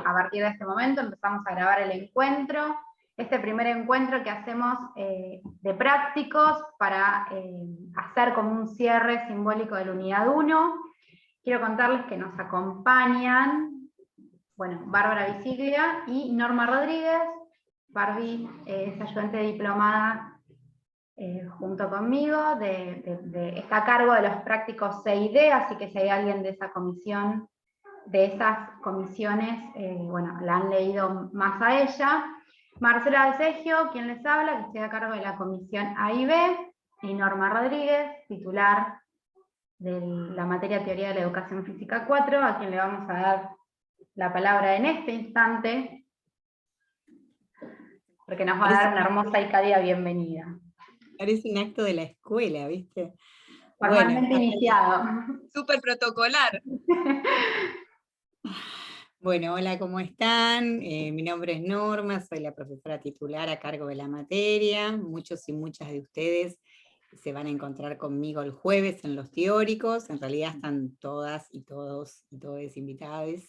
a partir de este momento empezamos a grabar el encuentro. Este primer encuentro que hacemos de prácticos para hacer como un cierre simbólico de la unidad 1. Quiero contarles que nos acompañan, bueno, Bárbara Visiglia y Norma Rodríguez. Barbie es ayudante diplomada junto conmigo, está a cargo de los prácticos C&D, así que si hay alguien de esa comisión, de esas comisiones, bueno, la han leído más a ella. Marcela Alcegio, quien les habla, que estoy a cargo de la comisión A y B, y Norma Rodríguez, titular de la materia Teoría de la Educación Física 4, a quien le vamos a dar la palabra en este instante, porque nos va a dar una hermosa y cálida bienvenida. Parece un acto de la escuela, ¿viste? Formalmente Bueno, iniciado. Súper protocolar. Bueno, hola, ¿cómo están? Mi nombre es Norma, soy la profesora titular a cargo de la materia. Muchos y muchas de ustedes se van a encontrar conmigo el jueves en los teóricos. En realidad están todas y todos y todes invitados.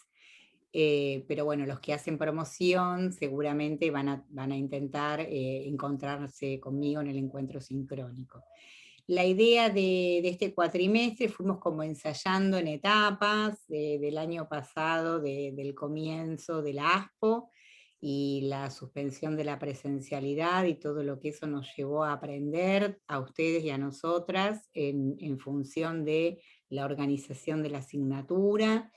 Pero bueno, los que hacen promoción seguramente van a intentar encontrarse conmigo en el encuentro sincrónico. La idea de este cuatrimestre fuimos como ensayando en etapas del año pasado, del comienzo de la ASPO y la suspensión de la presencialidad y todo lo que eso nos llevó a aprender a ustedes y a nosotras en función de la organización de la asignatura.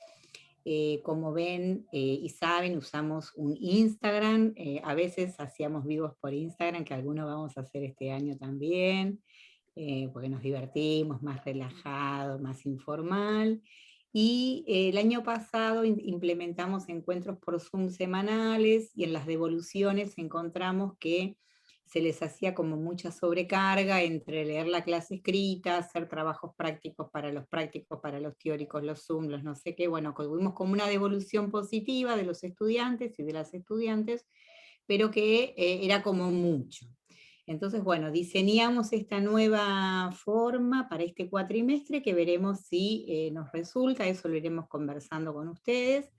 Como ven y saben, usamos un Instagram, a veces hacíamos vivos por Instagram, que algunos vamos a hacer este año también, porque nos divertimos, más relajado, más informal. Y el año pasado implementamos encuentros por Zoom semanales, y en las devoluciones encontramos que se les hacía como mucha sobrecarga entre leer la clase escrita, hacer trabajos prácticos, para los teóricos, los Zoom, los no sé qué. Bueno, tuvimos como una devolución positiva de los estudiantes y de las estudiantes, pero que era como mucho. Entonces, bueno, diseñamos esta nueva forma para este cuatrimestre, que veremos si nos resulta, eso lo iremos conversando con ustedes,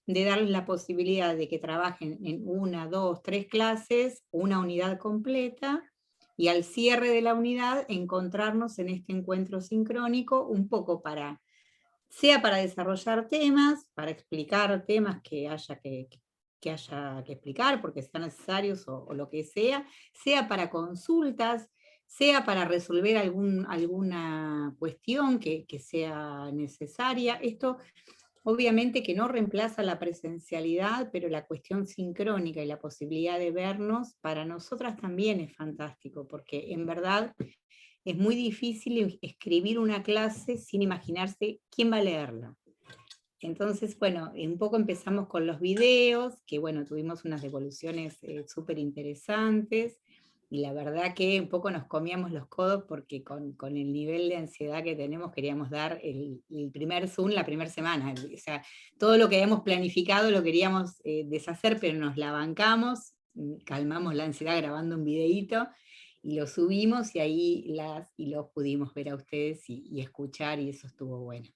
de darles la posibilidad de que trabajen en 1, 2, 3 clases, una unidad completa, y al cierre de la unidad encontrarnos en este encuentro sincrónico, un poco sea para desarrollar temas, para explicar temas que haya que explicar porque sean necesarios o lo que sea para consultas, sea para resolver alguna cuestión que sea necesaria. Esto obviamente que no reemplaza la presencialidad, pero la cuestión sincrónica y la posibilidad de vernos para nosotras también es fantástico, porque en verdad es muy difícil escribir una clase sin imaginarse quién va a leerla. Entonces, bueno, un poco empezamos con los videos, que bueno, tuvimos unas devoluciones súper interesantes, y la verdad que un poco nos comíamos los codos porque con el nivel de ansiedad que tenemos queríamos dar el primer Zoom la primera semana. O sea, todo lo que habíamos planificado lo queríamos deshacer, pero nos la bancamos, calmamos la ansiedad grabando un videíto, y lo subimos, y ahí los pudimos ver a ustedes y escuchar, y eso estuvo bueno.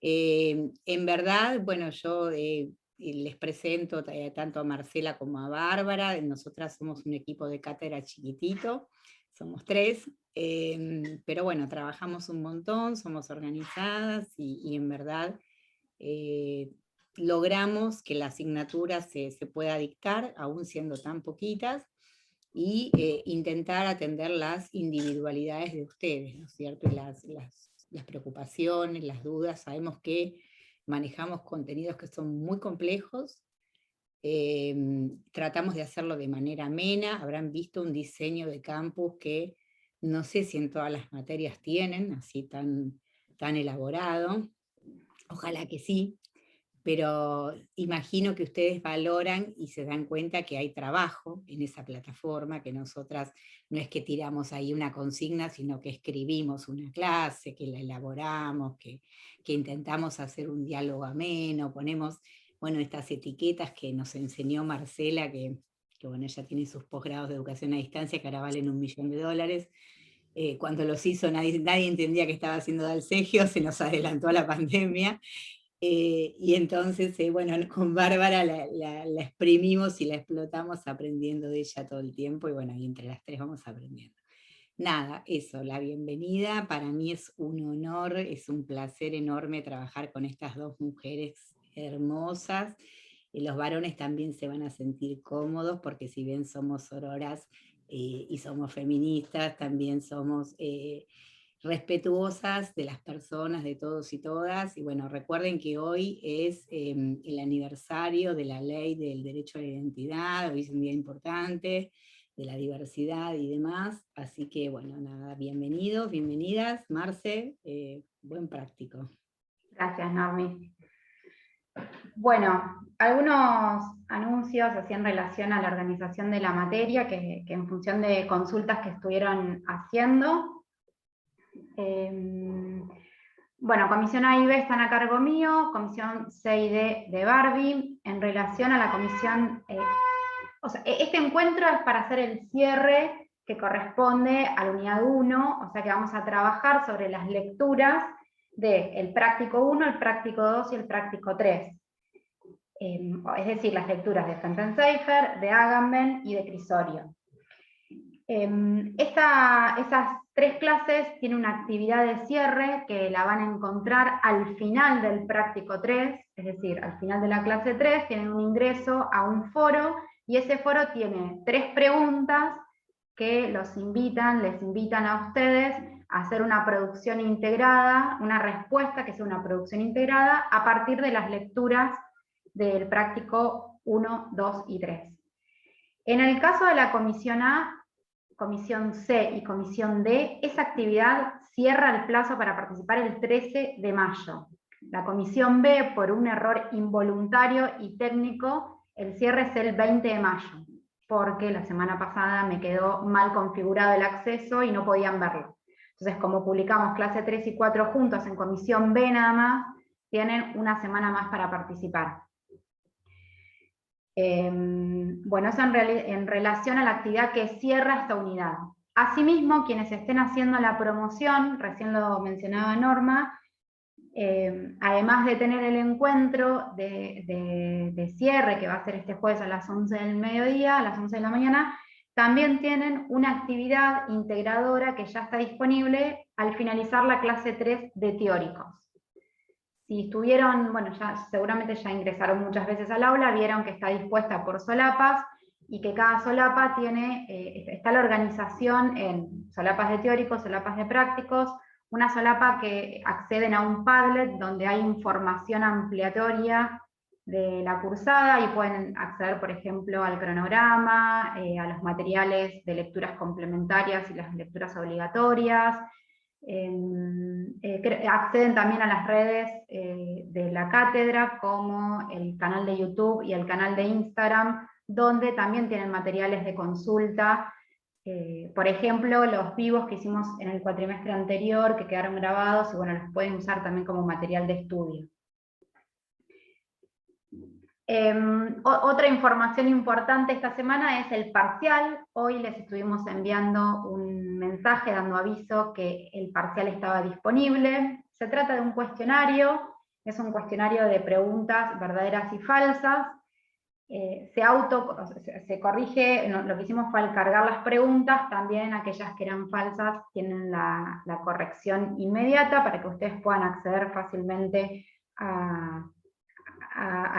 En verdad, bueno, yo les presento tanto a Marcela como a Bárbara. Nosotras somos un equipo de cátedra chiquitito, somos 3, pero bueno, trabajamos un montón, somos organizadas, y en verdad logramos que la asignatura se pueda dictar, aún siendo tan poquitas, y intentar atender las individualidades de ustedes, ¿no es cierto? Y las preocupaciones, las dudas. Sabemos que manejamos contenidos que son muy complejos, tratamos de hacerlo de manera amena. Habrán visto un diseño de campus que no sé si en todas las materias tienen, así tan elaborado, ojalá que sí, pero imagino que ustedes valoran y se dan cuenta que hay trabajo en esa plataforma, que nosotras no es que tiramos ahí una consigna, sino que escribimos una clase, que la elaboramos, que intentamos hacer un diálogo ameno, ponemos, bueno, estas etiquetas que nos enseñó Marcela, que bueno, ella tiene sus posgrados de educación a distancia, que ahora valen $1 millón. Cuando los hizo nadie entendía que estaba haciendo Dalcegio, se nos adelantó a la pandemia. Y entonces, bueno, con Bárbara la exprimimos y la explotamos aprendiendo de ella todo el tiempo, y bueno, y entre las tres vamos aprendiendo. Nada, eso, la bienvenida. Para mí es un honor, es un placer enorme trabajar con estas dos mujeres hermosas. Y los varones también se van a sentir cómodos, porque si bien somos sororas y somos feministas, también somos respetuosas de las personas, de todos y todas. Y bueno, recuerden que hoy es el aniversario de la ley del derecho a la identidad, hoy es un día importante, de la diversidad y demás. Así que bueno, nada, bienvenidos, bienvenidas. Marce, buen práctico. Gracias, Normi. Bueno, algunos anuncios así en relación a la organización de la materia, que en función de consultas que estuvieron haciendo. Bueno, comisión A y B están a cargo mío, comisión C y D de Barbie. En relación a la comisión, o sea, este encuentro es para hacer el cierre que corresponde a la unidad 1, o sea que vamos a trabajar sobre las lecturas del práctico 1, el práctico 2 y el práctico 3. Es decir, las lecturas de Fenton-Seifer, de Agamben y de Crisorio. Esas tres clases tienen una actividad de cierre que la van a encontrar al final del práctico 3, es decir, al final de la clase 3 tienen un ingreso a un foro, y ese foro tiene 3 preguntas que les invitan a ustedes a hacer una producción integrada, una respuesta que sea una producción integrada a partir de las lecturas del práctico 1, 2 y 3. En el caso de la comisión A, comisión C y comisión D, esa actividad cierra el plazo para participar el 13 de mayo. La comisión B, por un error involuntario y técnico, el cierre es el 20 de mayo, porque la semana pasada me quedó mal configurado el acceso y no podían verlo. Entonces, como publicamos clase 3 y 4 juntos en comisión B nada más, tienen una semana más para participar. Bueno, eso en relación a la actividad que cierra esta unidad. Asimismo, quienes estén haciendo la promoción, recién lo mencionaba Norma, además de tener el encuentro de cierre, que va a ser este jueves a las 11 del mediodía, a las 11 de la mañana, también tienen una actividad integradora que ya está disponible al finalizar la clase 3 de teóricos. Si estuvieron, bueno, seguramente ya ingresaron muchas veces al aula, vieron que está dispuesta por solapas, y que cada solapa tiene, está la organización en solapas de teóricos, solapas de prácticos, una solapa que acceden a un Padlet donde hay información ampliatoria de la cursada, y pueden acceder, por ejemplo, al cronograma, a los materiales de lecturas complementarias y las lecturas obligatorias. Acceden también a las redes de la cátedra, como el canal de YouTube y el canal de Instagram, donde también tienen materiales de consulta. Por ejemplo, los vivos que hicimos en el cuatrimestre anterior, que quedaron grabados, y bueno, los pueden usar también como material de estudio. Otra información importante esta semana es el parcial. Hoy les estuvimos enviando un mensaje dando aviso que el parcial estaba disponible. Se trata de un cuestionario, es un cuestionario de preguntas verdaderas y falsas. Se corrige, lo que hicimos fue al cargar las preguntas, también aquellas que eran falsas tienen la corrección inmediata para que ustedes puedan acceder fácilmente a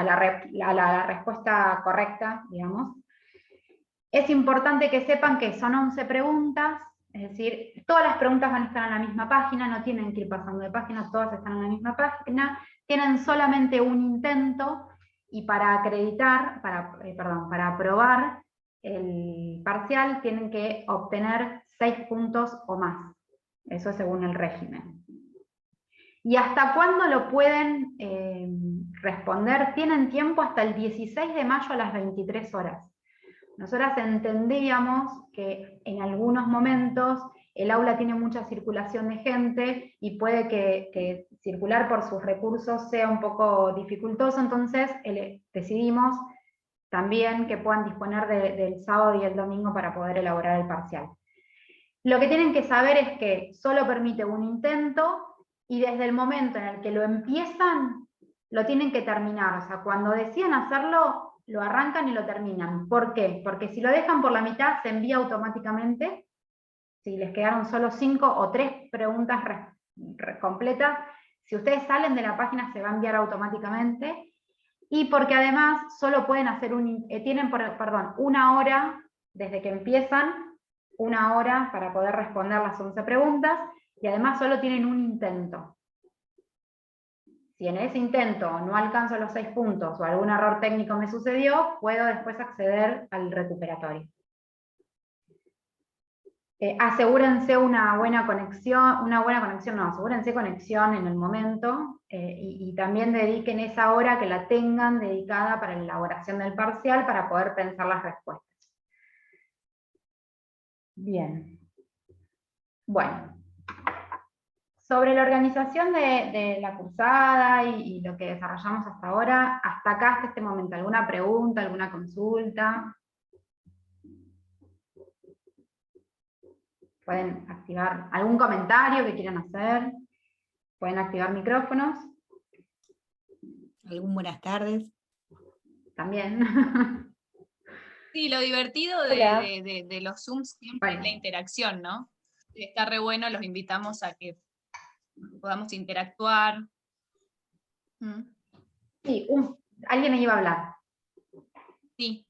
la respuesta correcta, digamos. Es importante que sepan que son 11 preguntas, es decir, todas las preguntas van a estar en la misma página, no tienen que ir pasando de página, todas están en la misma página, tienen solamente un intento, y para acreditar, para aprobar el parcial, tienen que obtener 6 puntos o más. Eso es según el régimen. ¿Y hasta cuándo lo pueden responder? Tienen tiempo hasta el 16 de mayo a las 23 horas. Nosotras entendíamos que en algunos momentos el aula tiene mucha circulación de gente y puede que circular por sus recursos sea un poco dificultoso, entonces decidimos también que puedan disponer del sábado y el domingo para poder elaborar el parcial. Lo que tienen que saber es que solo permite un intento, y desde el momento en el que lo empiezan, lo tienen que terminar. O sea, cuando deciden hacerlo, lo arrancan y lo terminan. ¿Por qué? Porque si lo dejan por la mitad, se envía automáticamente. Si les quedaron solo 5 o 3 preguntas completas, si ustedes salen de la página se va a enviar automáticamente. Y porque además solo pueden hacer tienen una hora desde que empiezan, una hora para poder responder las 11 preguntas, y además solo tienen un intento. Si en ese intento no alcanzo los 6 puntos o algún error técnico me sucedió, puedo después acceder al recuperatorio. Asegúrense asegúrense conexión en el momento, y también dediquen esa hora que la tengan dedicada para la elaboración del parcial para poder pensar las respuestas. Bien. Bueno. Sobre la organización de la cursada y lo que desarrollamos hasta ahora, hasta este momento, ¿alguna pregunta, alguna consulta? Pueden activar algún comentario que quieran hacer, pueden activar micrófonos. ¿Algún buenas tardes? También. Sí, lo divertido de los Zooms siempre es la interacción, ¿no? Está re bueno, los invitamos a que podamos interactuar. Sí, alguien iba a hablar. Sí.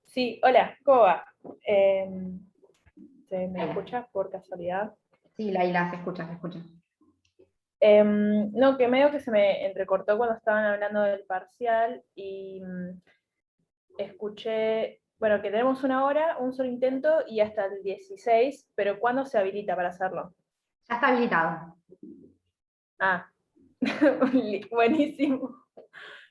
Sí, hola, ¿cómo va? ¿Se me escucha por casualidad? Sí, Laila, se escucha, se escucha. No, que medio que se me entrecortó cuando estaban hablando del parcial y escuché, bueno, que tenemos una hora, un solo intento y hasta el 16, pero ¿cuándo se habilita para hacerlo? Ya está habilitado. Ah, buenísimo.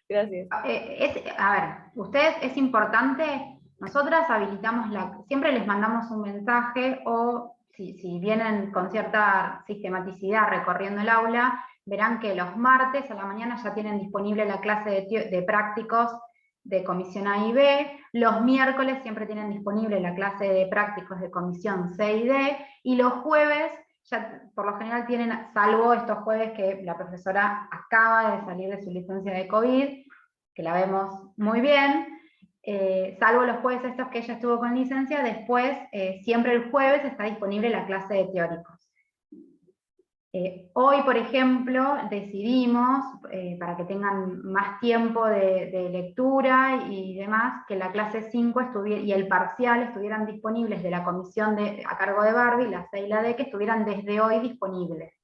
Gracias. A ver, ustedes, es importante, nosotras habilitamos siempre les mandamos un mensaje, o si vienen con cierta sistematicidad recorriendo el aula, verán que los martes a la mañana ya tienen disponible la clase de prácticos de comisión A y B, los miércoles siempre tienen disponible la clase de prácticos de comisión C y D, y los jueves ya por lo general tienen, salvo estos jueves que la profesora acaba de salir de su licencia de COVID, que la vemos muy bien, salvo los jueves estos que ella estuvo con licencia, después siempre el jueves está disponible la clase de teóricos. Hoy, por ejemplo, decidimos, para que tengan más tiempo de lectura y demás, que la clase 5 y el parcial estuvieran disponibles de la comisión a cargo de Barbie, la C y la D, que estuvieran desde hoy disponibles.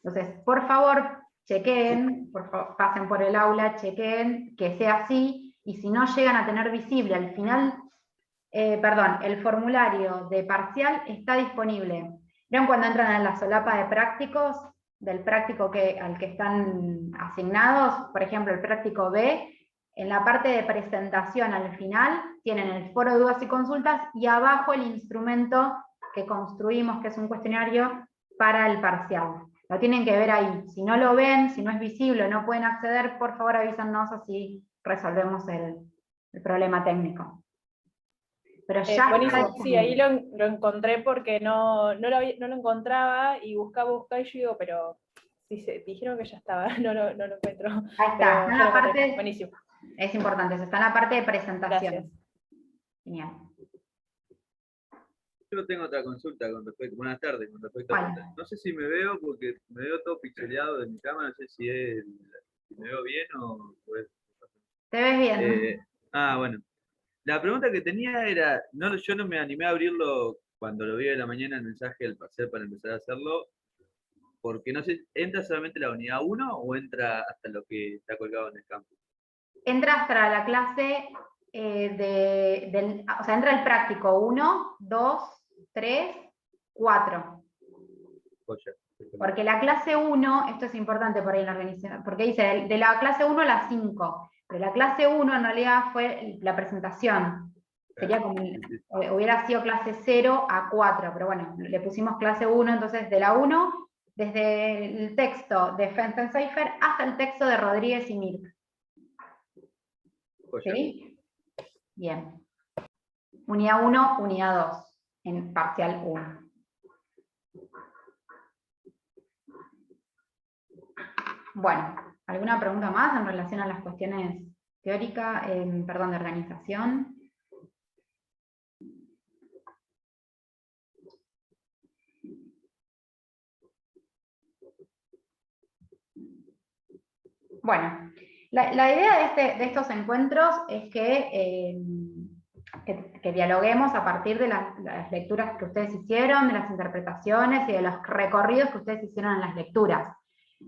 Entonces, por favor, chequeen, por favor, pasen por el aula, chequeen que sea así, y si no llegan a tener visible al final, el formulario de parcial está disponible. ¿Vieron cuando entran en la solapa de prácticos, del práctico al que están asignados? Por ejemplo, el práctico B, en la parte de presentación al final, tienen el foro de dudas y consultas, y abajo el instrumento que construimos, que es un cuestionario para el parcial. Lo tienen que ver ahí. Si no lo ven, si no es visible, no pueden acceder, por favor avísennos, así resolvemos el problema técnico. Pero ya buenísimo, sí, ahí lo encontré porque no lo encontraba y buscaba y yo digo, pero si dijeron que ya estaba, no lo encuentro. Ahí está, en la parte, buenísimo. Es importante, está en la parte de presentación. Gracias. Genial. Yo tengo otra consulta con respecto, buenas tardes, con respecto a... No sé si me veo, porque me veo todo pixeleado de mi cámara, no sé si me veo bien o... Te ves bien. Bueno. La pregunta que tenía era, yo no me animé a abrirlo cuando lo vi de la mañana el mensaje del parcial para empezar a hacerlo, porque no sé, ¿entra solamente la unidad 1 o entra hasta lo que está colgado en el campus? Entra hasta la clase o sea, entra el práctico 1, 2, 3, 4. Porque la clase 1, esto es importante por ahí en la organización, porque dice de la clase 1 a la 5, pero la clase 1 en realidad fue la presentación. Sería como, hubiera sido clase 0 a 4, pero bueno, le pusimos clase 1, entonces de la 1, desde el texto de Fenton-Seifer hasta el texto de Rodríguez y Mirk. ¿Sí? Bien. Unidad 1, unidad 2, en parcial 1. Bueno, ¿alguna pregunta más en relación a las cuestiones teóricas, de organización? Bueno, la idea de estos encuentros es que dialoguemos a partir de las lecturas que ustedes hicieron, de las interpretaciones y de los recorridos que ustedes hicieron en las lecturas.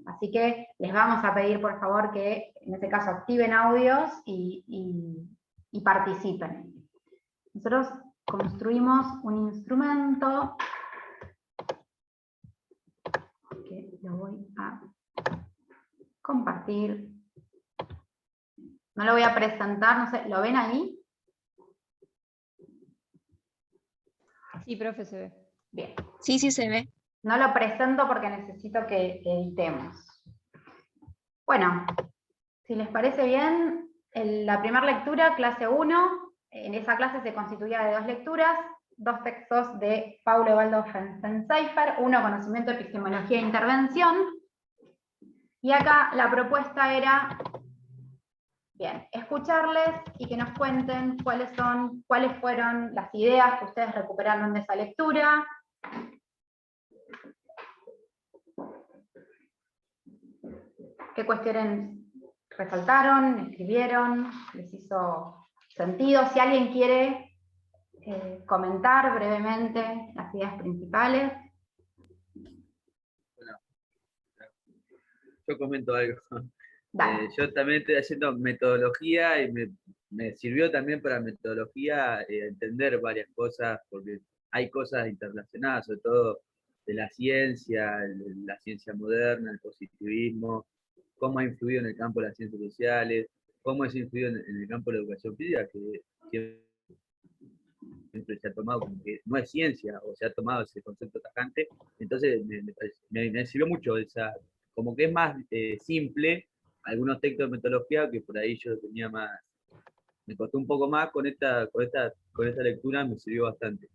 Así que les vamos a pedir, por favor, que en este caso activen audios y participen. Nosotros construimos un instrumento que lo voy a compartir. No lo voy a presentar, no sé, ¿lo ven ahí? Sí, profe, se ve. Bien. Sí, sí se ve. No lo presento porque necesito que editemos. Bueno, si les parece bien, la primera lectura, clase 1, en esa clase se constituía de 2 lecturas, 2 textos de Paulo Evaldo Fenseifer, uno conocimiento, epistemología e intervención, y acá la propuesta era, bien, escucharles y que nos cuenten cuáles fueron las ideas que ustedes recuperaron de esa lectura. ¿Qué cuestiones resaltaron, escribieron, les hizo sentido? Si alguien quiere comentar brevemente las ideas principales. Bueno, yo comento algo. Dale. Yo también estoy haciendo metodología y me sirvió también para metodología entender varias cosas, porque hay cosas interrelacionadas, sobre todo de la ciencia moderna, el positivismo, cómo ha influido en el campo de las ciencias sociales, cómo ha influido en el campo de la educación física, que siempre se ha tomado como que no es ciencia, o se ha tomado ese concepto tajante. Entonces me sirvió mucho esa, como que es más simple algunos textos de metodología que por ahí yo tenía más, me costó un poco más con esta lectura, me sirvió bastante.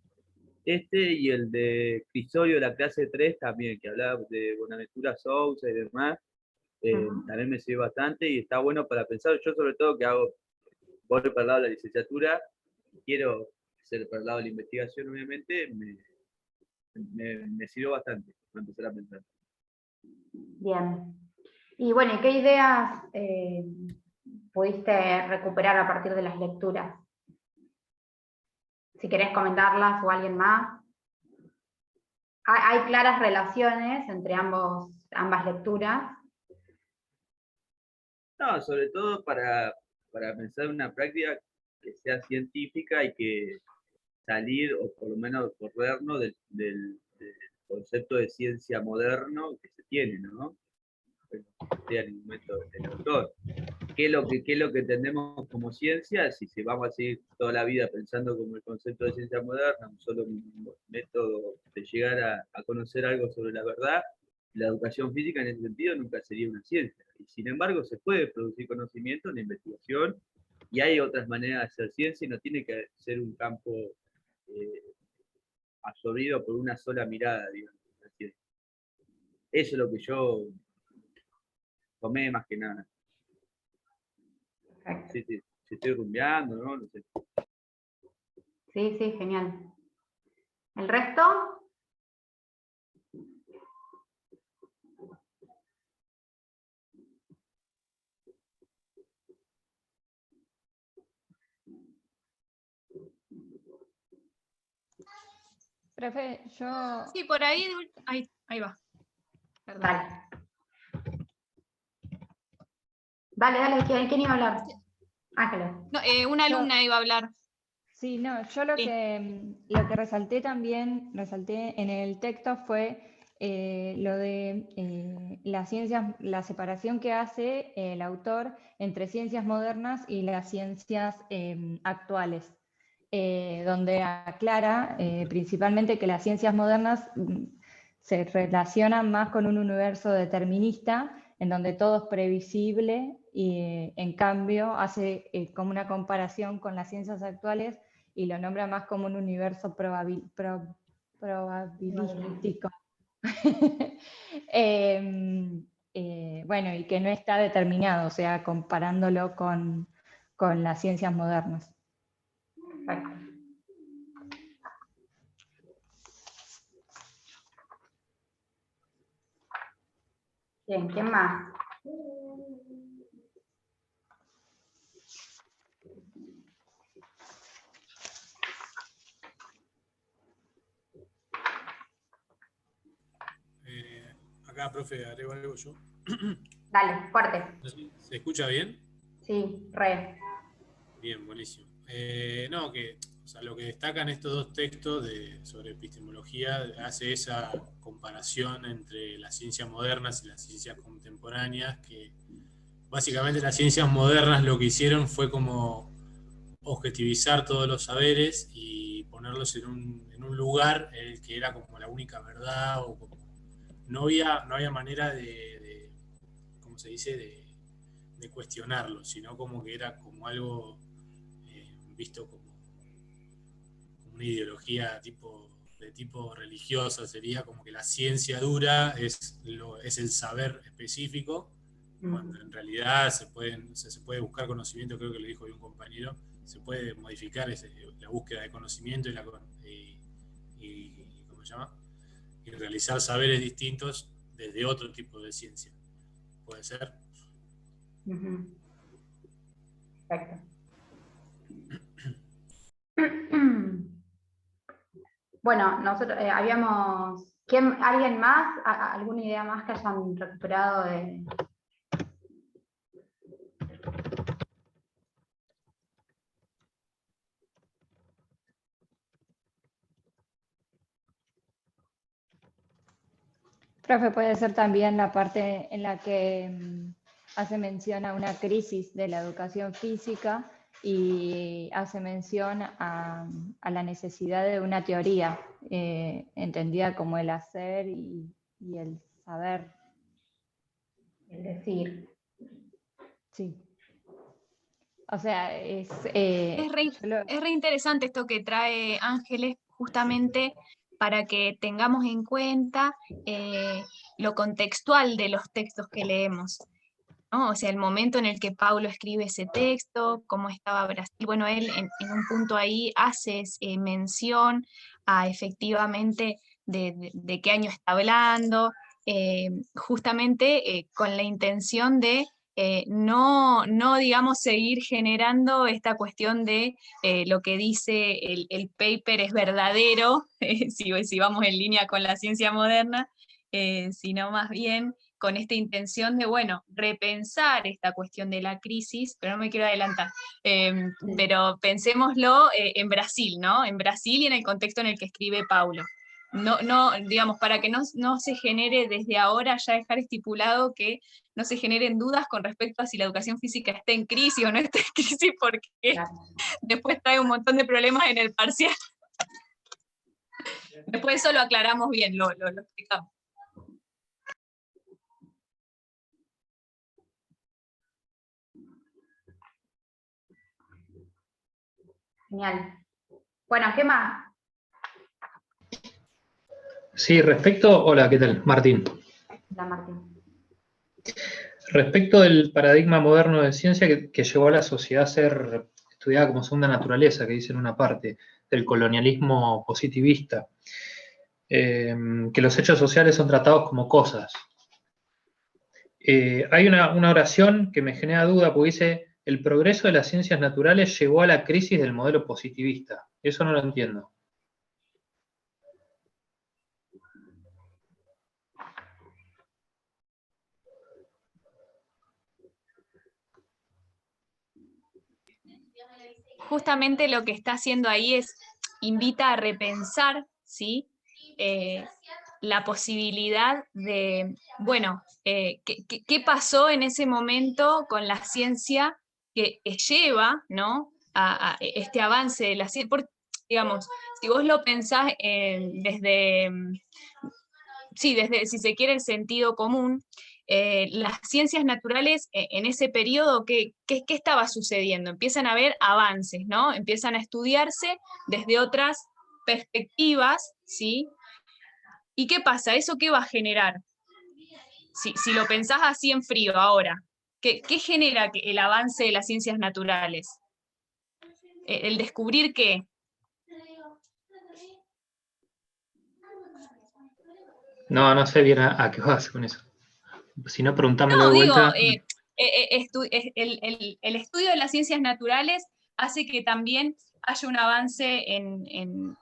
Y el de Crisorio, la clase 3 también, que hablaba de Bonaventura Sousa y demás, también me sirve bastante y está bueno para pensar. Yo sobre todo que voy para el lado de la licenciatura, quiero ser para el lado de la investigación, obviamente, me sirvió bastante para empezar a pensar. Bien. Y bueno, ¿qué ideas pudiste recuperar a partir de las lecturas? Si querés comentarlas o alguien más. Hay claras relaciones entre ambas lecturas. No, sobre todo para pensar en una práctica que sea científica y que salir, o por lo menos corrernos del concepto de ciencia moderno que se tiene, ¿no? En el momento del autor. ¿Qué es lo que entendemos como ciencia? Si vamos a seguir toda la vida pensando como el concepto de ciencia moderna, un solo método de llegar a conocer algo sobre la verdad, la educación física en ese sentido nunca sería una ciencia. Y sin embargo, se puede producir conocimiento en la investigación y hay otras maneras de hacer ciencia y no tiene que ser un campo absorbido por una sola mirada, digamos. Eso es lo que yo tomé más que nada. Sí, si estoy rumbeando, ¿no? No sé. Sí, genial. ¿El resto? Profe, yo... Sí, por ahí, ahí va. Perdón. Dale, ¿quién iba a hablar? Ángela. No, una alumna iba a hablar. Sí, no, yo lo que resalté en el texto fue lo de las ciencias, la separación que hace el autor entre ciencias modernas y las ciencias actuales, donde aclara principalmente que las ciencias modernas se relacionan más con un universo determinista, en donde todo es previsible, y en cambio hace como una comparación con las ciencias actuales y lo nombra más como un universo probabilístico. bueno, y que no está determinado, o sea, comparándolo con las ciencias modernas. Perfecto. Bien, ¿quién más? Acá, profe, agrego algo yo. Dale, fuerte. ¿Se escucha bien? Sí, re. Bien, buenísimo. No, que o sea, lo que destacan estos dos textos sobre epistemología hace esa comparación entre las ciencias modernas y las ciencias contemporáneas, que básicamente las ciencias modernas lo que hicieron fue como objetivizar todos los saberes y ponerlos en un lugar en el que era como la única verdad, o como no había manera de ¿cómo se dice?, de cuestionarlo, sino como que era como algo visto como una ideología de tipo religiosa. Sería como que la ciencia dura es el saber específico, cuando en realidad se puede buscar conocimiento. Creo que le dijo hoy un compañero, se puede modificar la búsqueda de conocimiento y ¿cómo se llama? Y realizar saberes distintos desde otro tipo de ciencia. ¿Puede ser? Perfecto. Bueno, nosotros habíamos... ¿Alguien más? ¿Alguna idea más que hayan recuperado de...? Profe, puede ser también la parte en la que hace mención a una crisis de la educación física y hace mención a la necesidad de una teoría, entendida como el hacer y el saber. Es decir. Sí. O sea, Es re interesante esto que trae Ángeles, justamente para que tengamos en cuenta lo contextual de los textos que leemos, ¿no? O sea, el momento en el que Paulo escribe ese texto, cómo estaba Brasil. Bueno, él en un punto ahí hace mención a efectivamente de qué año está hablando, justamente con la intención de no, digamos, seguir generando esta cuestión de lo que dice el paper es verdadero, si vamos en línea con la ciencia moderna, sino más bien con esta intención de, bueno, repensar esta cuestión de la crisis, pero no me quiero adelantar, pero pensémoslo en Brasil, ¿no? En Brasil y en el contexto en el que escribe Paulo. No, digamos, para que no se genere desde ahora, ya dejar estipulado que no se generen dudas con respecto a si la educación física está en crisis o no está en crisis, porque claro, después trae un montón de problemas en el parcial. Después eso lo aclaramos bien, lo explicamos. Genial. Bueno, ¿qué más? Sí, hola, ¿qué tal? Martín. Hola, Martín. Respecto del paradigma moderno de ciencia que llevó a la sociedad a ser estudiada como segunda naturaleza, que dice en una parte, del colonialismo positivista, que los hechos sociales son tratados como cosas. Hay una oración que me genera duda, porque dice, el progreso de las ciencias naturales llevó a la crisis del modelo positivista. Eso no lo entiendo. Justamente lo que está haciendo ahí es, invita a repensar, ¿sí? La posibilidad de, bueno, ¿qué pasó en ese momento con la ciencia que lleva, ¿no?, a este avance de la ciencia? Digamos, si vos lo pensás desde, si se quiere, el sentido común, las ciencias naturales en ese periodo, ¿qué estaba sucediendo? Empiezan a haber avances, ¿no? Empiezan a estudiarse desde otras perspectivas, ¿sí? ¿Y qué pasa? ¿Eso qué va a generar? si lo pensás así en frío ahora, ¿qué genera el avance de las ciencias naturales? ¿El descubrir qué? No sé bien a qué vas con eso. Si no, preguntámelo No, de digo, vuelta. el estudio de las ciencias naturales hace que también haya un avance en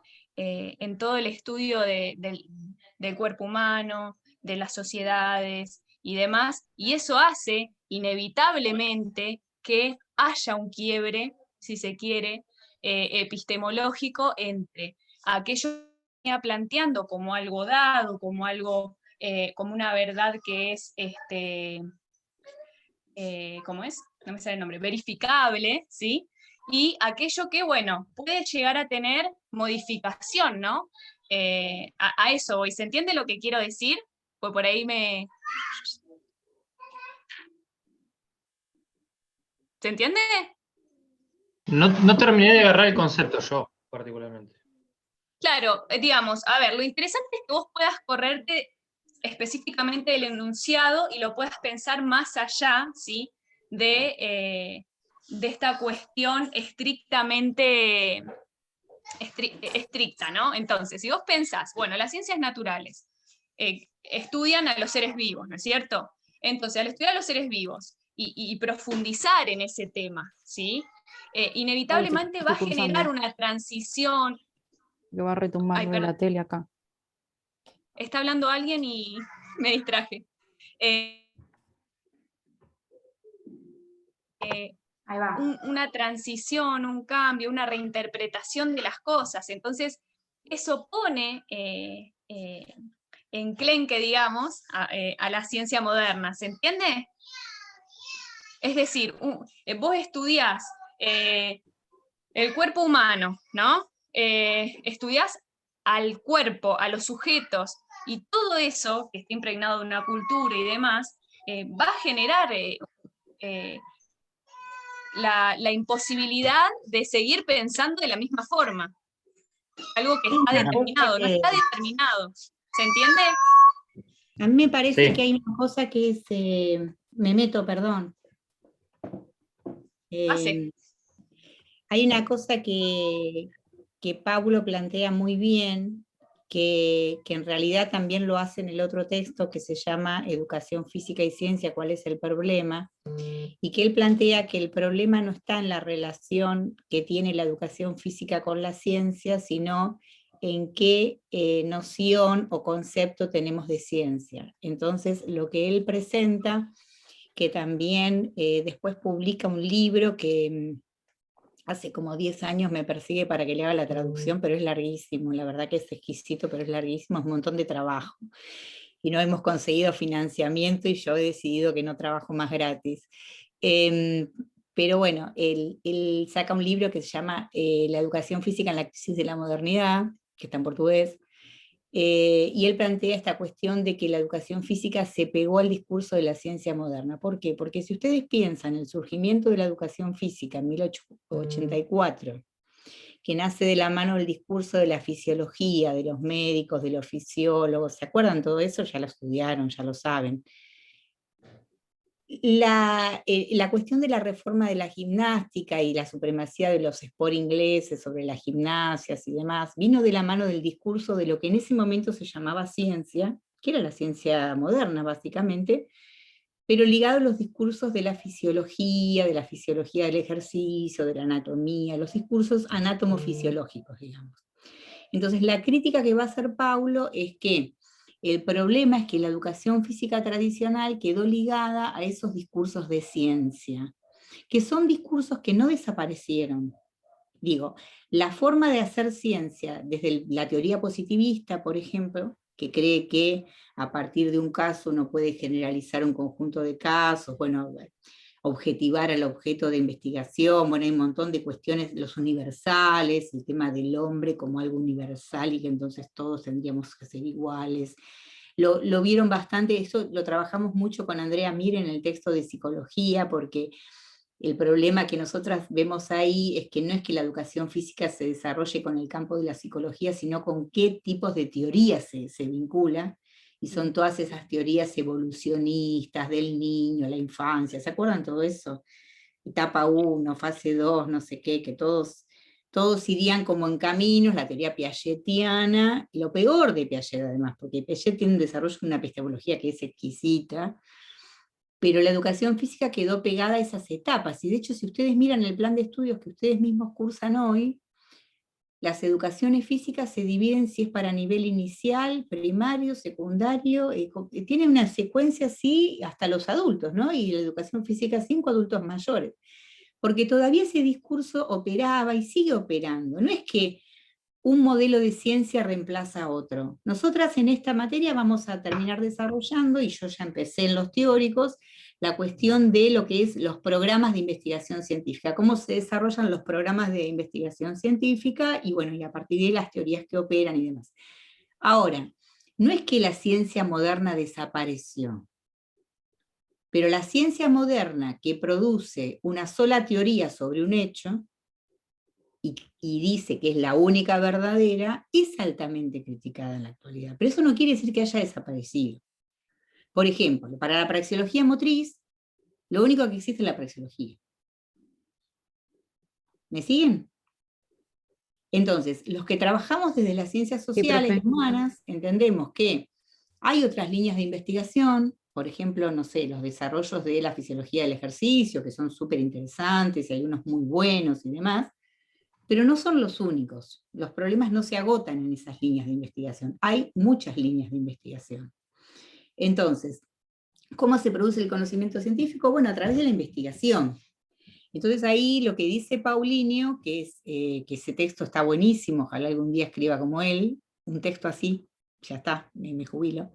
todo el estudio del cuerpo humano, de las sociedades y demás, y eso hace inevitablemente que haya un quiebre, si se quiere, epistemológico entre aquello que venía planteando como algo dado, como algo, como una verdad que es, ¿cómo es? No me sale el nombre, verificable, ¿sí? Y aquello que, bueno, puede llegar a tener modificación, ¿no? A eso voy. ¿Se entiende lo que quiero decir? Pues por ahí me... ¿Se entiende? No terminé de agarrar el concepto yo, particularmente. Claro, digamos, a ver, lo interesante es que vos puedas correrte específicamente del enunciado y lo puedas pensar más allá, ¿sí? De esta cuestión estrictamente estricta, ¿no? Entonces, si vos pensás, bueno, las ciencias naturales estudian a los seres vivos, ¿no es cierto? Entonces, al estudiar a los seres vivos y profundizar en ese tema, ¿sí? Inevitablemente va a generar una transición. Que va retumbando en la tele acá. Está hablando alguien y me distraje. Ahí va. Una transición, un cambio, una reinterpretación de las cosas. Entonces, eso pone enclenque, digamos, a la ciencia moderna. ¿Se entiende? Es decir, vos estudiás el cuerpo humano, ¿no? Estudiás al cuerpo, a los sujetos, y todo eso, que está impregnado de una cultura y demás, va a generar la imposibilidad de seguir pensando de la misma forma. Algo que está determinado, no está determinado. ¿Se entiende? A mí me parece Sí. que hay una cosa que es, me meto, perdón. Hay una cosa que Paulo plantea muy bien, que en realidad también lo hace en el otro texto que se llama Educación Física y Ciencia, ¿cuál es el problema? Y que él plantea que el problema no está en la relación que tiene la educación física con la ciencia, sino en qué noción o concepto tenemos de ciencia. Entonces, lo que él presenta, que también después publica un libro que hace como 10 años me persigue para que le haga la traducción, pero es larguísimo, la verdad que es exquisito, pero es larguísimo, es un montón de trabajo. Y no hemos conseguido financiamiento y yo he decidido que no trabajo más gratis. Pero bueno, él saca un libro que se llama La educación física en la crisis de la modernidad, que está en portugués, y él plantea esta cuestión de que la educación física se pegó al discurso de la ciencia moderna. ¿Por qué? Porque si ustedes piensan en el surgimiento de la educación física en 1884, que nace de la mano del discurso de la fisiología, de los médicos, de los fisiólogos, ¿se acuerdan todo eso? Ya lo estudiaron, ya lo saben. La cuestión de la reforma de la gimnástica y la supremacía de los sport ingleses sobre las gimnasias y demás, vino de la mano del discurso de lo que en ese momento se llamaba ciencia, que era la ciencia moderna básicamente, pero ligado a los discursos de la fisiología del ejercicio, de la anatomía, los discursos anatomofisiológicos, digamos. Entonces la crítica que va a hacer Paulo es que el problema es que la educación física tradicional quedó ligada a esos discursos de ciencia, que son discursos que no desaparecieron. Digo, la forma de hacer ciencia, desde la teoría positivista, por ejemplo, que cree que a partir de un caso uno puede generalizar un conjunto de casos, bueno, objetivar al objeto de investigación, bueno, hay un montón de cuestiones, los universales, el tema del hombre como algo universal y que entonces todos tendríamos que ser iguales. Lo vieron bastante, eso lo trabajamos mucho con Andrea Mir en el texto de psicología, porque el problema que nosotras vemos ahí es que no es que la educación física se desarrolle con el campo de la psicología, sino con qué tipos de teorías se vincula, y son todas esas teorías evolucionistas del niño, la infancia, ¿se acuerdan todo eso? Etapa 1, fase 2, no sé qué, que todos irían como en caminos, la teoría piagetiana, y lo peor de Piaget además, porque Piaget tiene un desarrollo de una epistemología que es exquisita, pero la educación física quedó pegada a esas etapas, y de hecho si ustedes miran el plan de estudios que ustedes mismos cursan hoy, las educaciones físicas se dividen si es para nivel inicial, primario, secundario, tiene una secuencia así hasta los adultos, ¿no? Y la educación física 5 adultos mayores. Porque todavía ese discurso operaba y sigue operando. No es que un modelo de ciencia reemplaza a otro. Nosotras en esta materia vamos a terminar desarrollando, y yo ya empecé en los teóricos, la cuestión de lo que es los programas de investigación científica, cómo se desarrollan los programas de investigación científica, y bueno, y a partir de las teorías que operan y demás. Ahora, no es que la ciencia moderna desapareció, pero la ciencia moderna que produce una sola teoría sobre un hecho, y dice que es la única verdadera, es altamente criticada en la actualidad. Pero eso no quiere decir que haya desaparecido. Por ejemplo, para la praxeología motriz, lo único que existe es la praxeología. ¿Me siguen? Entonces, los que trabajamos desde las ciencias sociales y humanas, entendemos que hay otras líneas de investigación, por ejemplo, no sé, los desarrollos de la fisiología del ejercicio, que son súper interesantes, y hay unos muy buenos y demás, pero no son los únicos. Los problemas no se agotan en esas líneas de investigación. Hay muchas líneas de investigación. Entonces, ¿cómo se produce el conocimiento científico? Bueno, a través de la investigación. Entonces ahí lo que dice Paulinho, que ese texto está buenísimo, ojalá algún día escriba como él, un texto así, ya está, me jubilo.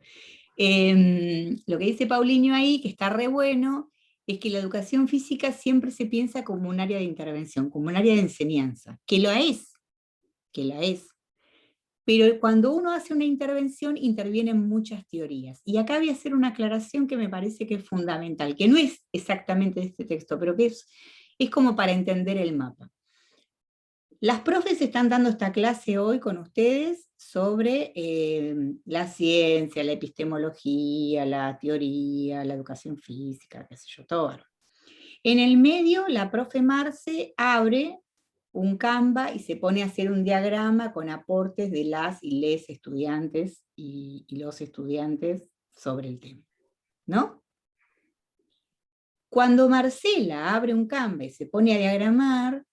Lo que dice Paulinho ahí, que está re bueno, es que la educación física siempre se piensa como un área de intervención, como un área de enseñanza, que la es, pero cuando uno hace una intervención, intervienen muchas teorías. Y acá voy a hacer una aclaración que me parece que es fundamental, que no es exactamente de este texto, pero que es como para entender el mapa. Las profes están dando esta clase hoy con ustedes sobre la ciencia, la epistemología, la teoría, la educación física, qué sé yo, todo. En el medio, la profe Marce abre un Canva y se pone a hacer un diagrama con aportes de las y les estudiantes y los estudiantes sobre el tema, ¿no? Cuando Marcela abre un Canva y se pone a diagramar,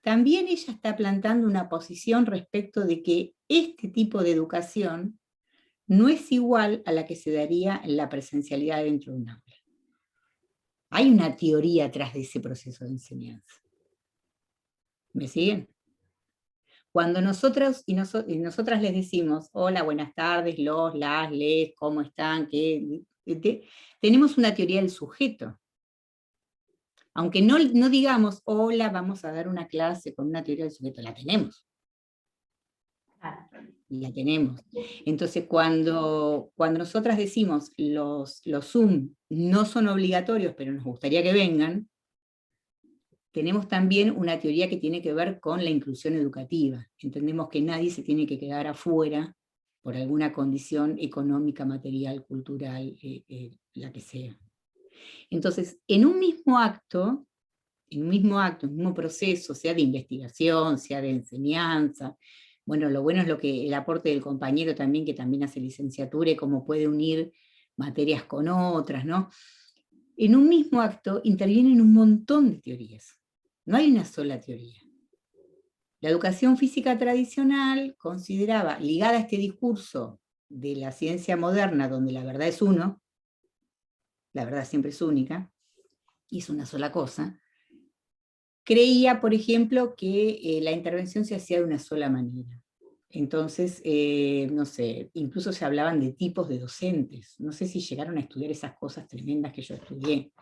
también ella está plantando una posición respecto de que este tipo de educación no es igual a la que se daría en la presencialidad dentro de un aula. Hay una teoría atrás de ese proceso de enseñanza. ¿Me siguen? Cuando nosotros y nosotras les decimos, hola, buenas tardes, las, les, ¿cómo están? Tenemos una teoría del sujeto. Aunque no digamos, hola, vamos a dar una clase con una teoría del sujeto, la tenemos. La tenemos. Entonces, cuando nosotras decimos, los Zoom no son obligatorios, pero nos gustaría que vengan, tenemos también una teoría que tiene que ver con la inclusión educativa. Entendemos que nadie se tiene que quedar afuera por alguna condición económica, material, cultural, la que sea. Entonces, en un mismo acto, un mismo proceso, sea de investigación, sea de enseñanza, bueno, lo bueno es el aporte del compañero también, que también hace licenciatura y cómo puede unir materias con otras, ¿no? En un mismo acto intervienen un montón de teorías. No hay una sola teoría. La educación física tradicional consideraba, ligada a este discurso de la ciencia moderna, donde la verdad es uno, la verdad siempre es única, y es una sola cosa, creía, por ejemplo, que la intervención se hacía de una sola manera. Entonces, no sé, incluso se hablaban de tipos de docentes. No sé si llegaron a estudiar esas cosas tremendas que yo estudié.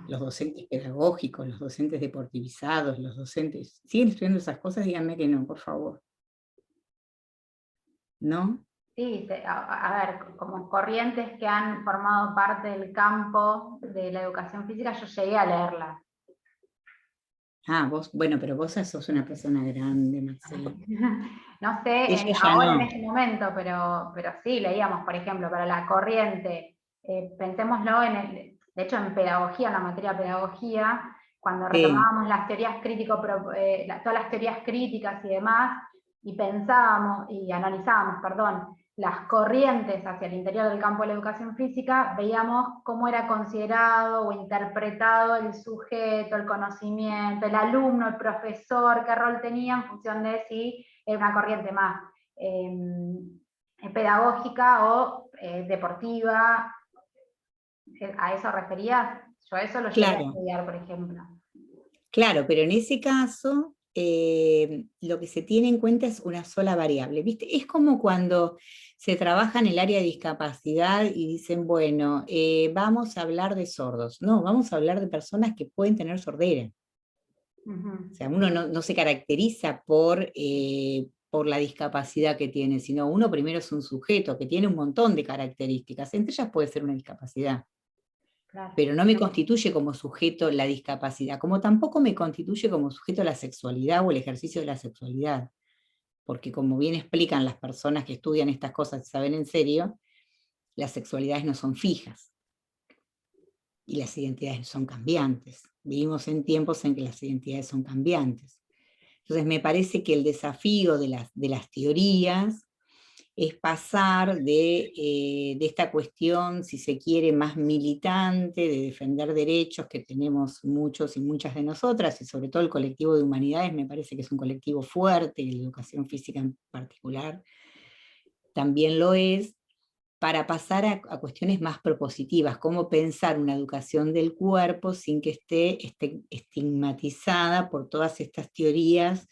Los docentes pedagógicos, los docentes deportivizados, los docentes... ¿Siguen estudiando esas cosas? Díganme que no, por favor. ¿No? Sí, a ver, como corrientes que han formado parte del campo de la educación física, yo llegué a leerla. Ah, vos, bueno, pero vos sos una persona grande, Marcela. No sé Ellos ya ahora en no. este momento, pero sí, leíamos, por ejemplo, para la corriente, pensémoslo de hecho en pedagogía, en la materia de pedagogía, cuando Sí, retomábamos las teorías todas las teorías críticas y demás, y pensábamos, y analizábamos, perdón, las corrientes hacia el interior del campo de la educación física, veíamos cómo era considerado o interpretado el sujeto, el conocimiento, el alumno, el profesor, qué rol tenía en función de si era una corriente más pedagógica o deportiva. ¿A eso referías? Yo eso lo llegué a claro. estudiar, por ejemplo. Claro, pero en ese caso, lo que se tiene en cuenta es una sola variable, ¿viste? Es como cuando se trabaja en el área de discapacidad y dicen, bueno, vamos a hablar de sordos. No, vamos a hablar de personas que pueden tener sordera. O sea, uno no se caracteriza por la discapacidad que tiene, sino uno primero es un sujeto que tiene un montón de características. Entre ellas puede ser una discapacidad, Claro. pero no me constituye como sujeto la discapacidad, como tampoco me constituye como sujeto la sexualidad o el ejercicio de la sexualidad, porque como bien explican las personas que estudian estas cosas y saben en serio, las sexualidades no son fijas y las identidades son cambiantes. Vivimos en tiempos en que las identidades son cambiantes. Entonces me parece que el desafío de las teorías es pasar de esta cuestión, si se quiere, más militante, de defender derechos que tenemos muchos y muchas de nosotras, y sobre todo el colectivo de humanidades me parece que es un colectivo fuerte, y la educación física en particular también lo es, para pasar a cuestiones más propositivas, cómo pensar una educación del cuerpo sin que esté estigmatizada por todas estas teorías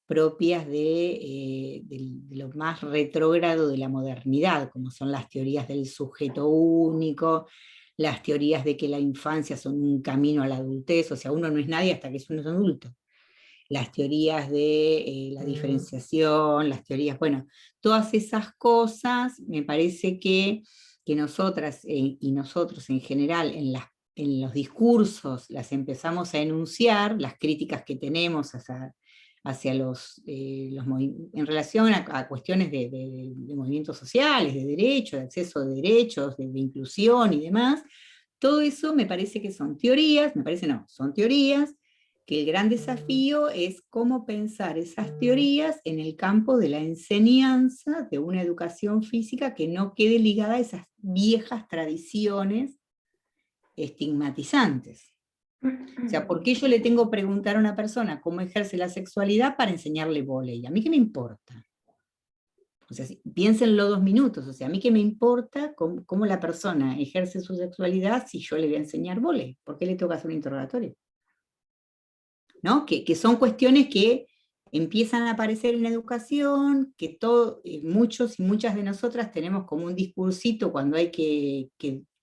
propias de lo más retrógrado de la modernidad, como son las teorías del sujeto único, las teorías de que la infancia son un camino a la adultez, o sea, uno no es nadie hasta que uno es adulto. Las teorías de la diferenciación, las teorías, bueno, todas esas cosas me parece que nosotras y nosotros en general en los discursos las empezamos a enunciar, las críticas que tenemos hacia en relación a cuestiones de movimientos sociales, de derechos, de acceso a derechos, de inclusión y demás. Todo eso me parece que son teorías, me parece no, son teorías, que el gran desafío es cómo pensar esas teorías en el campo de la enseñanza de una educación física que no quede ligada a esas viejas tradiciones estigmatizantes. O sea, ¿por qué yo le tengo que preguntar a una persona cómo ejerce la sexualidad para enseñarle vóley? ¿A mí qué me importa? O sea, piénsenlo 2 minutos, o sea, a mí qué me importa cómo la persona ejerce su sexualidad si yo le voy a enseñar vóley. ¿Por qué le tengo que hacer un interrogatorio? ¿No? Que son cuestiones que empiezan a aparecer en la educación, que muchos y muchas de nosotras tenemos como un discursito cuando hay que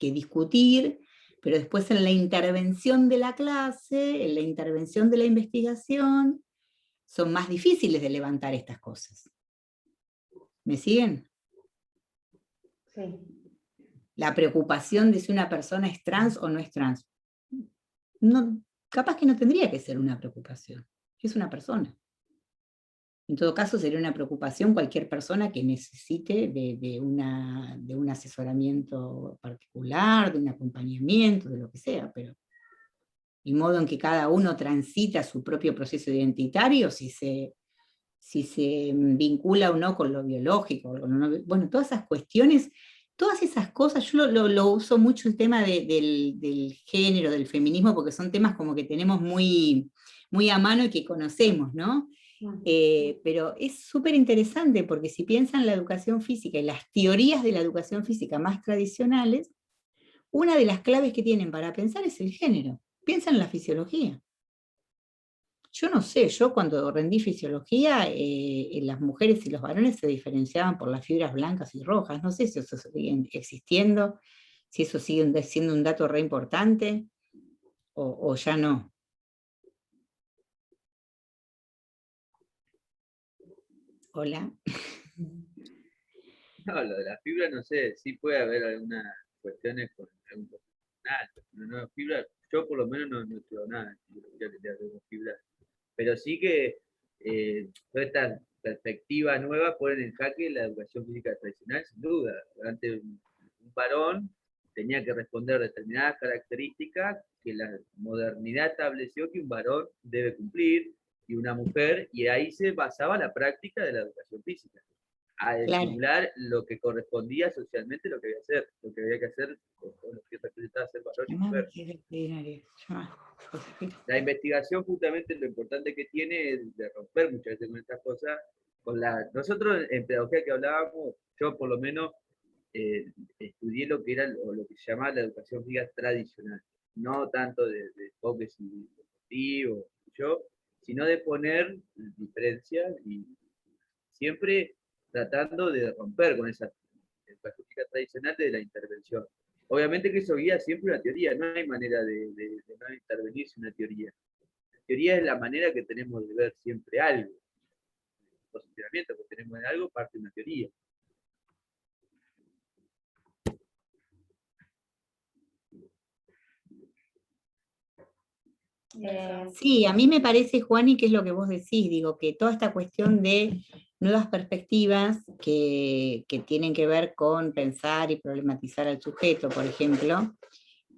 discutir, pero después en la intervención de la clase, en la intervención de la investigación, son más difíciles de levantar estas cosas. ¿Me siguen? Sí. La preocupación de si una persona es trans o no es trans. No, capaz que no tendría que ser una preocupación, es una persona. En todo caso, sería una preocupación cualquier persona que necesite de un asesoramiento particular, de un acompañamiento, de lo que sea, pero el modo en que cada uno transita su propio proceso identitario, si se vincula o no con lo biológico, bueno, todas esas cuestiones, todas esas cosas, yo lo uso mucho el tema del género, del feminismo, porque son temas como que tenemos muy, muy a mano y que conocemos, ¿no? Pero es súper interesante porque si piensan la educación física y las teorías de la educación física más tradicionales, una de las claves que tienen para pensar es el género. Piensan en la fisiología. Yo no sé, yo cuando rendí fisiología, las mujeres y los varones se diferenciaban por las fibras blancas y rojas. No sé si eso sigue existiendo, si eso sigue siendo un dato re importante o ya no. Hola. No, lo de la fibra no sé, sí puede haber algunas cuestiones con algún profesional, pero no, fibra, yo por lo menos no estudio nada, yo que tenga fibra pero sí que todas estas perspectivas nuevas ponen en jaque la educación física tradicional, sin duda. Antes un varón tenía que responder determinadas características que la modernidad estableció que un varón debe cumplir, y una mujer, y ahí se basaba la práctica de la educación física, a estimular lo que correspondía socialmente lo que había que hacer con todo lo que representaba ser varón y mujer. La investigación, justamente, lo importante que tiene es de romper muchas veces con estas cosas. Nosotros en pedagogía que hablábamos, yo por lo menos estudié lo que era lo que se llamaba la educación física tradicional, no tanto de enfoques deportivos, sino de poner diferencias y siempre tratando de romper con esa educación física tradicional de la intervención. Obviamente que eso guía siempre una teoría, no hay manera de no intervenir sin una teoría. La teoría es la manera que tenemos de ver siempre algo. El posicionamiento que tenemos en algo parte de una teoría. Sí, a mí me parece, Juani, que es lo que vos decís, digo, que toda esta cuestión de nuevas perspectivas que tienen que ver con pensar y problematizar al sujeto, por ejemplo,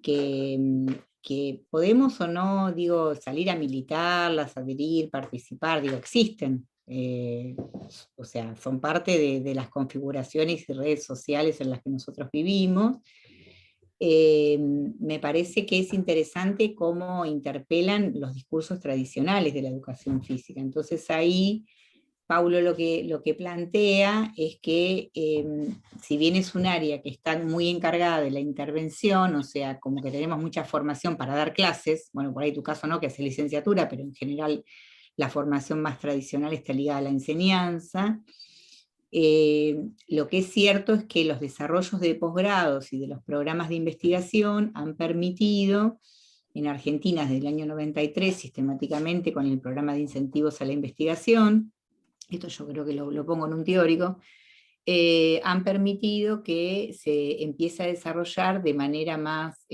que podemos o no, digo, salir a militarlas, adherir, participar, digo, existen. O sea, son parte de las configuraciones y redes sociales en las que nosotros vivimos. Me parece que es interesante cómo interpelan los discursos tradicionales de la educación física. Entonces ahí, Paulo lo que plantea es que si bien es un área que está muy encargada de la intervención, o sea, como que tenemos mucha formación para dar clases, bueno, por ahí tu caso no, que es licenciatura, pero en general la formación más tradicional está ligada a la enseñanza. Lo que es cierto es que los desarrollos de posgrados y de los programas de investigación han permitido, en Argentina desde el año 93, sistemáticamente con el programa de incentivos a la investigación, esto yo creo que lo pongo en un teórico, han permitido que se empiece a desarrollar de manera más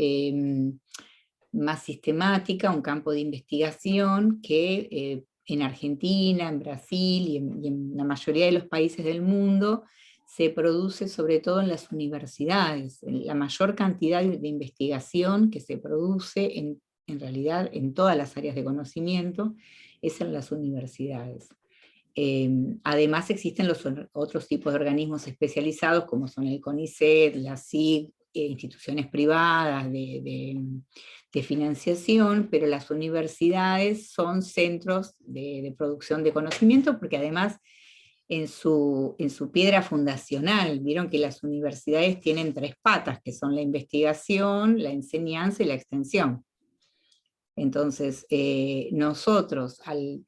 sistemática un campo de investigación que en Argentina, en Brasil y en la mayoría de los países del mundo se produce sobre todo en las universidades. La mayor cantidad de investigación que se produce en realidad en todas las áreas de conocimiento es en las universidades. Además existen los otros tipos de organismos especializados como son el CONICET, la SIG, instituciones privadas de financiación, pero las universidades son centros de producción de conocimiento, porque además en su piedra fundacional, vieron que las universidades tienen 3 patas, que son la investigación, la enseñanza y la extensión. Entonces, nosotros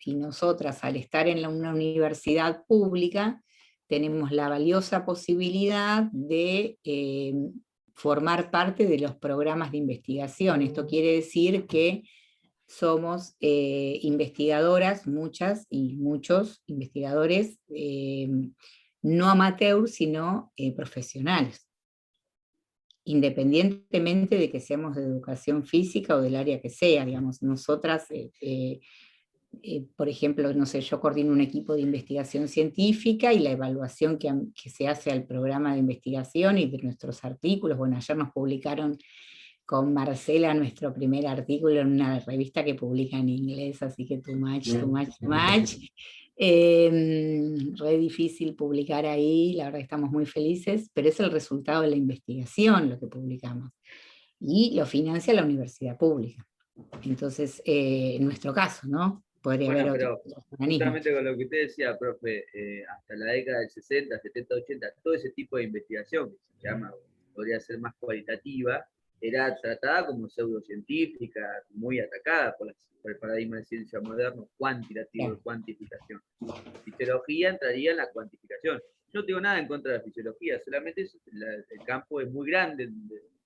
y nosotras al estar en una universidad pública, tenemos la valiosa posibilidad de formar parte de los programas de investigación. Esto quiere decir que somos investigadoras, muchas y muchos investigadores, no amateurs, sino profesionales, independientemente de que seamos de educación física o del área que sea. Digamos, nosotras, por ejemplo, no sé, yo coordino un equipo de investigación científica y la evaluación que se hace al programa de investigación y de nuestros artículos. Bueno, ayer nos publicaron con Marcela nuestro primer artículo en una revista que publica en inglés, así que too much. Re difícil publicar ahí, la verdad que estamos muy felices, pero es el resultado de la investigación lo que publicamos. Y lo financia la universidad pública. Entonces, en nuestro caso, ¿no? Podría haber otros organismos. Justamente con lo que usted decía, profe, hasta la década del 60, 70, 80, todo ese tipo de investigación, que se llama, podría ser más cualitativa, era tratada como pseudocientífica, muy atacada por el paradigma de ciencia moderno, cuantitativo, de cuantificación. Fisiología entraría en la cuantificación. Yo no tengo nada en contra de la fisiología, solamente el campo es muy grande,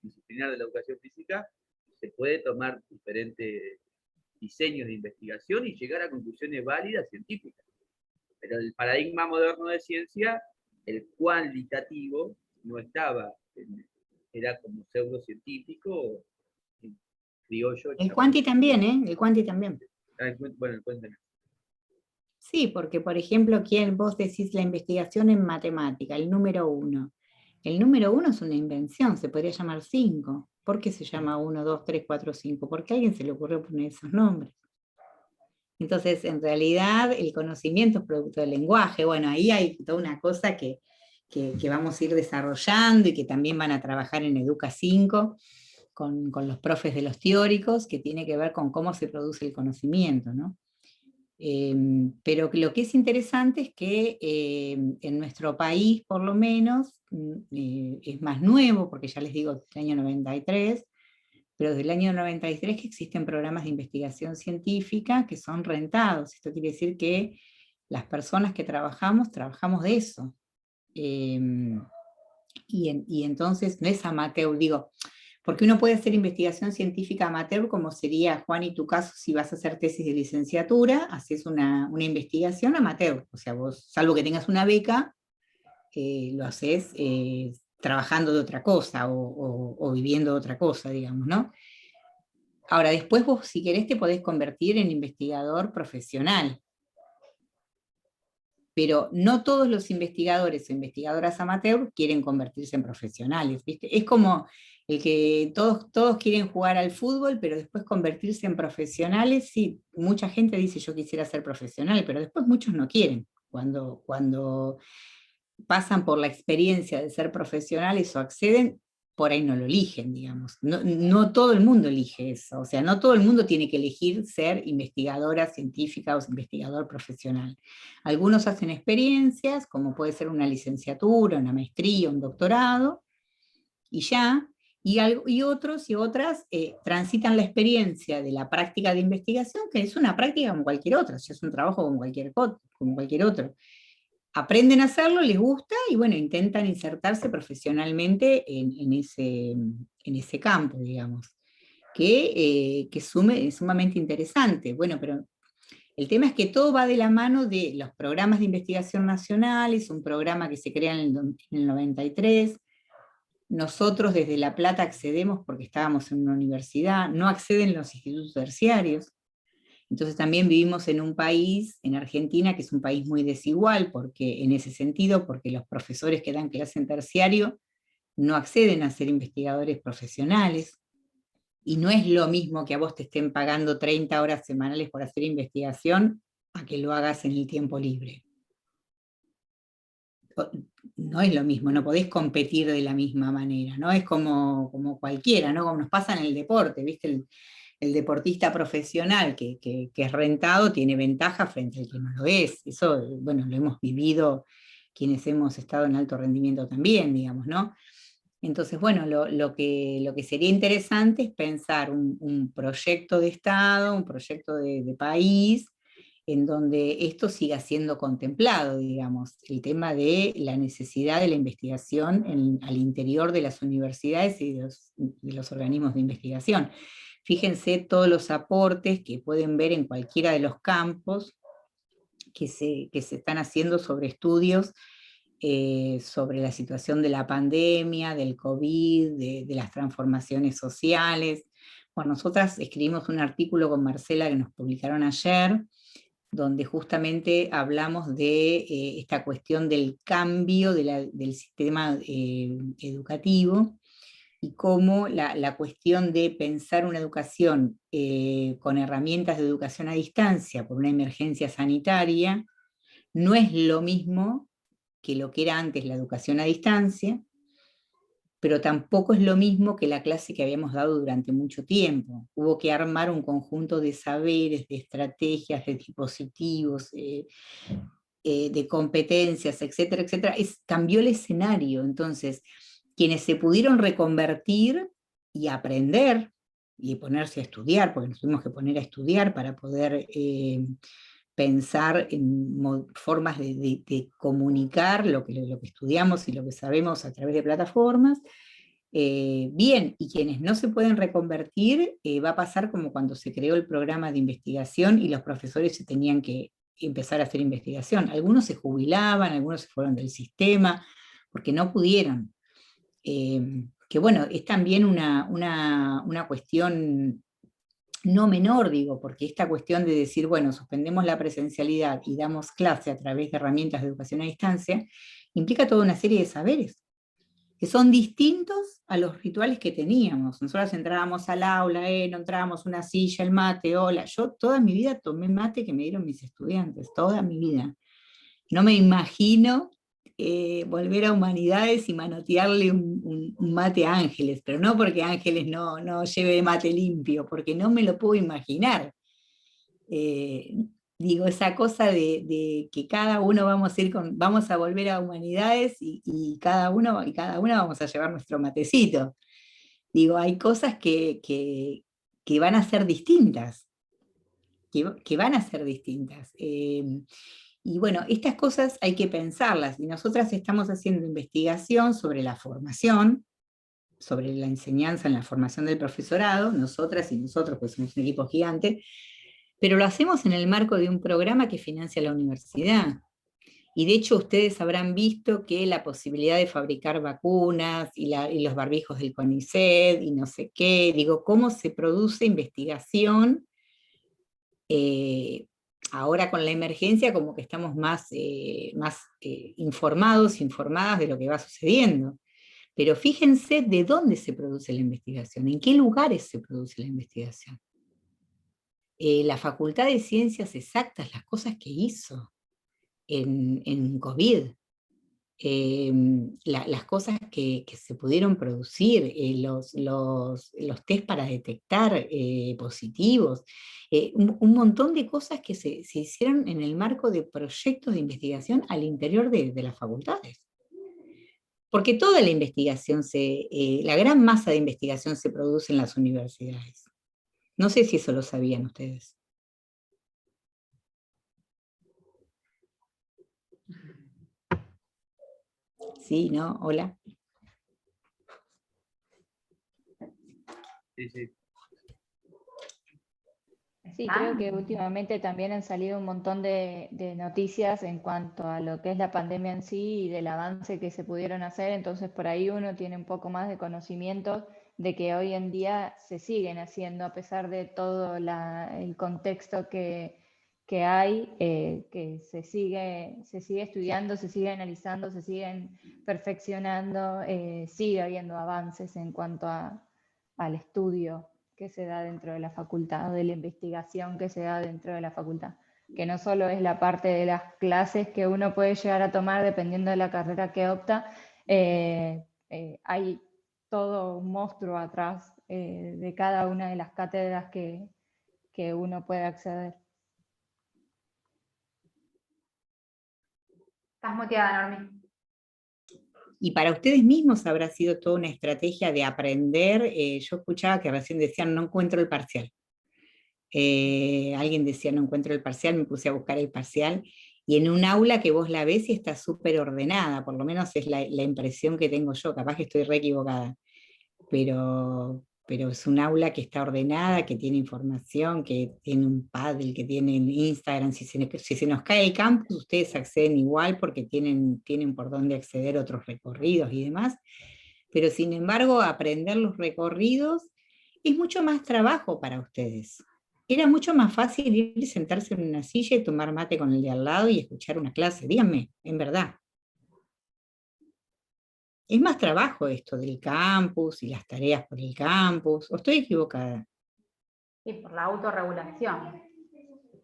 disciplinar de la educación física, se puede tomar diferentes diseños de investigación y llegar a conclusiones válidas científicas. Pero el paradigma moderno de ciencia, el cualitativo, no estaba, era como pseudocientífico, criollo. El cuanti también, ¿eh? El cuanti también. Bueno, cuéntame. Sí, porque por ejemplo, vos decís la investigación en matemática, el número 1. El número 1 es una invención, se podría llamar 5. ¿Por qué se llama 1, 2, 3, 4, 5? Porque a alguien se le ocurrió poner esos nombres. Entonces, en realidad, el conocimiento es producto del lenguaje. Bueno, ahí hay toda una cosa que vamos a ir desarrollando y que también van a trabajar en Educa 5 con los profes de los teóricos, que tiene que ver con cómo se produce el conocimiento, ¿no? Pero lo que es interesante es que en nuestro país, por lo menos, es más nuevo, porque ya les digo, desde el año 93, pero desde el año 93 que existen programas de investigación científica que son rentados. Esto quiere decir que las personas que trabajamos de eso. Y entonces no es amateur, digo, porque uno puede hacer investigación científica amateur, como sería, Juan, y tu caso, si vas a hacer tesis de licenciatura, haces una investigación amateur, o sea, vos, salvo que tengas una beca, lo haces trabajando de otra cosa, o viviendo de otra cosa, digamos, ¿no? Ahora, después vos, si querés, te podés convertir en investigador profesional, pero no todos los investigadores o investigadoras amateur quieren convertirse en profesionales, ¿viste? Es como el que todos quieren jugar al fútbol, pero después convertirse en profesionales. Sí, mucha gente dice yo quisiera ser profesional, pero después muchos no quieren. Cuando pasan por la experiencia de ser profesionales o acceden, por ahí no lo eligen, digamos. No todo el mundo elige eso, o sea, no todo el mundo tiene que elegir ser investigadora científica o investigador profesional. Algunos hacen experiencias, como puede ser una licenciatura, una maestría, un doctorado, y ya, y otros y otras transitan la experiencia de la práctica de investigación, que es una práctica como cualquier otra, o sea, es un trabajo como cualquier otro. Aprenden a hacerlo, les gusta, y bueno, intentan insertarse profesionalmente en ese campo, digamos, que es sumamente interesante. Bueno, pero el tema es que todo va de la mano de los programas de investigación nacionales, un programa que se crea en el 93, nosotros desde La Plata accedemos porque estábamos en una universidad, no acceden los institutos terciarios. Entonces también vivimos en un país, en Argentina, que es un país muy desigual, porque en ese sentido, porque los profesores que dan clase en terciario no acceden a ser investigadores profesionales, y no es lo mismo que a vos te estén pagando 30 horas semanales por hacer investigación, a que lo hagas en el tiempo libre. No es lo mismo, no podés competir de la misma manera, ¿no? Es como cualquiera, ¿no? Como nos pasa en el deporte, ¿viste? El deportista profesional que es rentado tiene ventaja frente al que no lo es. Eso, bueno, lo hemos vivido quienes hemos estado en alto rendimiento también, digamos, ¿no? Entonces, bueno, lo que sería interesante es pensar un proyecto de Estado, un proyecto de país, en donde esto siga siendo contemplado, digamos, el tema de la necesidad de la investigación al interior de las universidades y de los organismos de investigación. Fíjense todos los aportes que pueden ver en cualquiera de los campos que se están haciendo sobre estudios sobre la situación de la pandemia, del COVID, de las transformaciones sociales. Bueno, nosotras escribimos un artículo con Marcela que nos publicaron ayer, donde justamente hablamos de esta cuestión del cambio del sistema educativo, y cómo la cuestión de pensar una educación con herramientas de educación a distancia por una emergencia sanitaria no es lo mismo que lo que era antes la educación a distancia, pero tampoco es lo mismo que la clase que habíamos dado durante mucho tiempo. Hubo que armar un conjunto de saberes, de estrategias, de dispositivos, de competencias, etcétera, etcétera. Cambió el escenario. Entonces, quienes se pudieron reconvertir y aprender, y ponerse a estudiar, porque nos tuvimos que poner a estudiar para poder pensar en formas de comunicar lo que estudiamos y lo que sabemos a través de plataformas. Bien, y quienes no se pueden reconvertir, va a pasar como cuando se creó el programa de investigación y los profesores se tenían que empezar a hacer investigación. Algunos se jubilaban, algunos se fueron del sistema, porque no pudieron. Que bueno, es también una cuestión no menor, digo, porque esta cuestión de decir, bueno, suspendemos la presencialidad y damos clase a través de herramientas de educación a distancia, implica toda una serie de saberes que son distintos a los rituales que teníamos. Nosotros entrábamos al aula, no entrábamos una silla, el mate, hola. Yo toda mi vida tomé mate que me dieron mis estudiantes, toda mi vida. No me imagino volver a humanidades y manotearle un mate a Ángeles, pero no porque Ángeles no lleve mate limpio, porque no me lo puedo imaginar. Digo, esa cosa de que cada uno vamos a volver a humanidades y cada uno y cada una vamos a llevar nuestro matecito. Digo, hay cosas que van a ser distintas, que van a ser distintas. Y bueno, estas cosas hay que pensarlas, y nosotras estamos haciendo investigación sobre la formación, sobre la enseñanza en la formación del profesorado, nosotras y nosotros, pues somos un equipo gigante, pero lo hacemos en el marco de un programa que financia la universidad. Y de hecho ustedes habrán visto que la posibilidad de fabricar vacunas y los barbijos del CONICET y no sé qué, digo, cómo se produce investigación. Ahora con la emergencia como que estamos más informados, informadas de lo que va sucediendo. Pero fíjense de dónde se produce la investigación, en qué lugares se produce la investigación. La Facultad de Ciencias Exactas, las cosas que hizo en COVID, las cosas que se pudieron producir, los test para detectar positivos, un montón de cosas que se hicieron en el marco de proyectos de investigación al interior de las facultades. Porque toda la investigación, la gran masa de investigación se produce en las universidades. No sé si eso lo sabían ustedes. Sí, ¿no? Hola. Sí, sí. Sí, creo que últimamente también han salido un montón de noticias en cuanto a lo que es la pandemia en sí y del avance que se pudieron hacer, entonces por ahí uno tiene un poco más de conocimiento de que hoy en día se siguen haciendo a pesar de todo el contexto que hay, que se sigue estudiando, se sigue analizando, se siguen perfeccionando, sigue habiendo avances en cuanto al estudio que se da dentro de la facultad, o de la investigación que se da dentro de la facultad, que no solo es la parte de las clases que uno puede llegar a tomar dependiendo de la carrera que opta, hay todo un monstruo atrás de cada una de las cátedras que uno puede acceder. Estás muteada, Normi. Y para ustedes mismos habrá sido toda una estrategia de aprender. Yo escuchaba que recién decían, no encuentro el parcial. Alguien decía, no encuentro el parcial, me puse a buscar el parcial. Y en un aula que vos la ves y está súper ordenada, por lo menos es la impresión que tengo yo, capaz que estoy re equivocada. Pero es un aula que está ordenada, que tiene información, que tiene un Padlet, que tiene Instagram. Si se nos cae el campus, ustedes acceden igual porque tienen por dónde acceder a otros recorridos y demás. Pero sin embargo, aprender los recorridos es mucho más trabajo para ustedes. Era mucho más fácil ir y sentarse en una silla y tomar mate con el de al lado y escuchar una clase. Díganme, en verdad. Es más trabajo esto del campus y las tareas por el campus, ¿o estoy equivocada? Sí, por la autorregulación.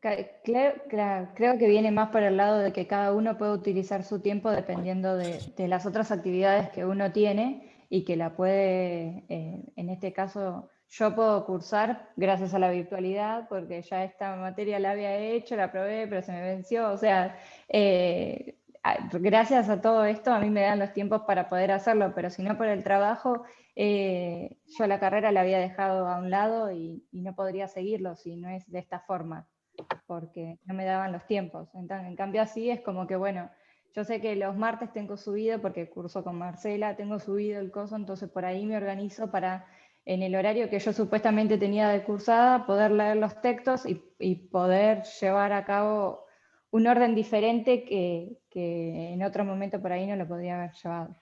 Creo que viene más por el lado de que cada uno puede utilizar su tiempo dependiendo de las otras actividades que uno tiene y que la puede, en este caso, yo puedo cursar gracias a la virtualidad porque ya esta materia la había hecho, la probé, pero se me venció, o sea, gracias a todo esto a mí me dan los tiempos para poder hacerlo, pero si no por el trabajo, yo la carrera la había dejado a un lado y no podría seguirlo si no es de esta forma, porque no me daban los tiempos. Entonces, en cambio así es como que, bueno, yo sé que los martes tengo subido, porque curso con Marcela, tengo subido el coso, entonces por ahí me organizo para, en el horario que yo supuestamente tenía de cursada, poder leer los textos y poder llevar a cabo un orden diferente que en otro momento por ahí no lo podría haber llevado.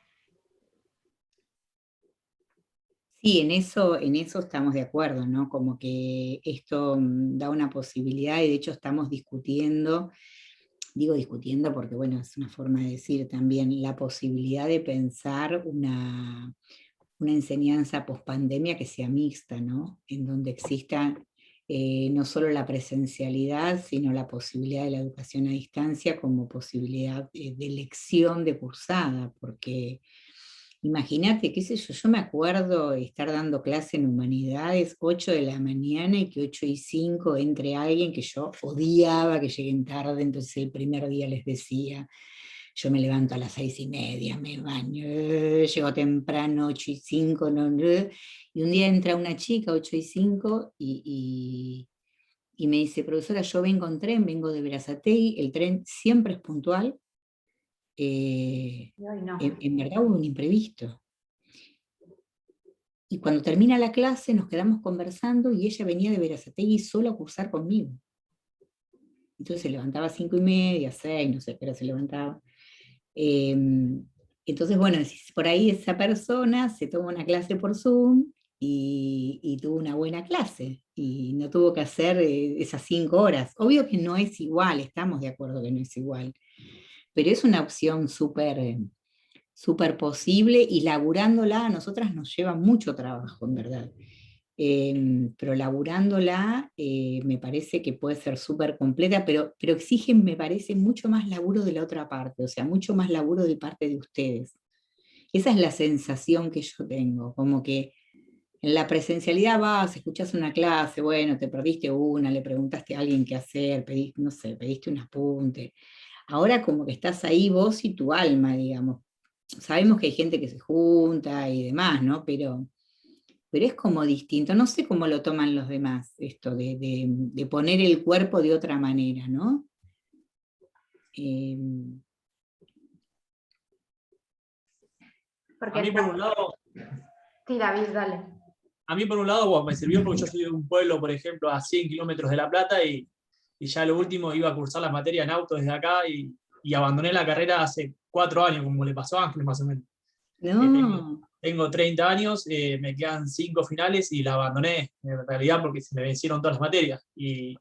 Sí, en eso estamos de acuerdo, ¿no? Como que esto da una posibilidad y de hecho estamos discutiendo, digo discutiendo porque bueno, es una forma de decir también, la posibilidad de pensar una enseñanza pospandemia que sea mixta, ¿no? En donde exista no solo la presencialidad, sino la posibilidad de la educación a distancia como posibilidad de elección de cursada, porque imagínate, qué sé yo, yo me acuerdo estar dando clase en humanidades 8 de la mañana y que 8:05 entre alguien que yo odiaba que lleguen tarde, entonces el primer día les decía, yo me levanto a las 6:30, me baño, llego temprano, 8:05, no, y un día entra una chica, 8:05, y me dice, profesora, yo vengo en tren, vengo de Berazategui, el tren siempre es puntual, Y hoy no. en verdad hubo un imprevisto. Y cuando termina la clase nos quedamos conversando y ella venía de Berazategui solo a cursar conmigo. Entonces se levantaba a 5:30, 6, no sé, pero se levantaba. Entonces, bueno, por ahí esa persona se toma una clase por Zoom y tuvo una buena clase y no tuvo que hacer esas 5 horas. Obvio que no es igual, estamos de acuerdo que no es igual, pero es una opción súper posible y laburándola a nosotras nos lleva mucho trabajo, en verdad. Pero laburándola me parece que puede ser súper completa, pero exige, me parece, mucho más laburo de la otra parte, o sea, mucho más laburo de parte de ustedes. Esa es la sensación que yo tengo, como que en la presencialidad vas, escuchás una clase, bueno, te perdiste una, le preguntaste a alguien qué hacer, pediste, no sé, pediste un apunte. Ahora como que estás ahí vos y tu alma, digamos. Sabemos que hay gente que se junta y demás, ¿no? Pero es como distinto. No sé cómo lo toman los demás, esto de poner el cuerpo de otra manera, ¿no? Porque A mí por un lado, sí, David, dale. a mí por un lado bueno, me sirvió porque yo soy de un pueblo, por ejemplo, a 100 kilómetros de La Plata y ya lo último iba a cursar las materias en auto desde acá y abandoné la carrera hace 4 años, como le pasó a Ángel más o menos. No. Tengo 30 años, me quedan 5 finales y la abandoné en realidad porque se me vencieron todas las materias. Y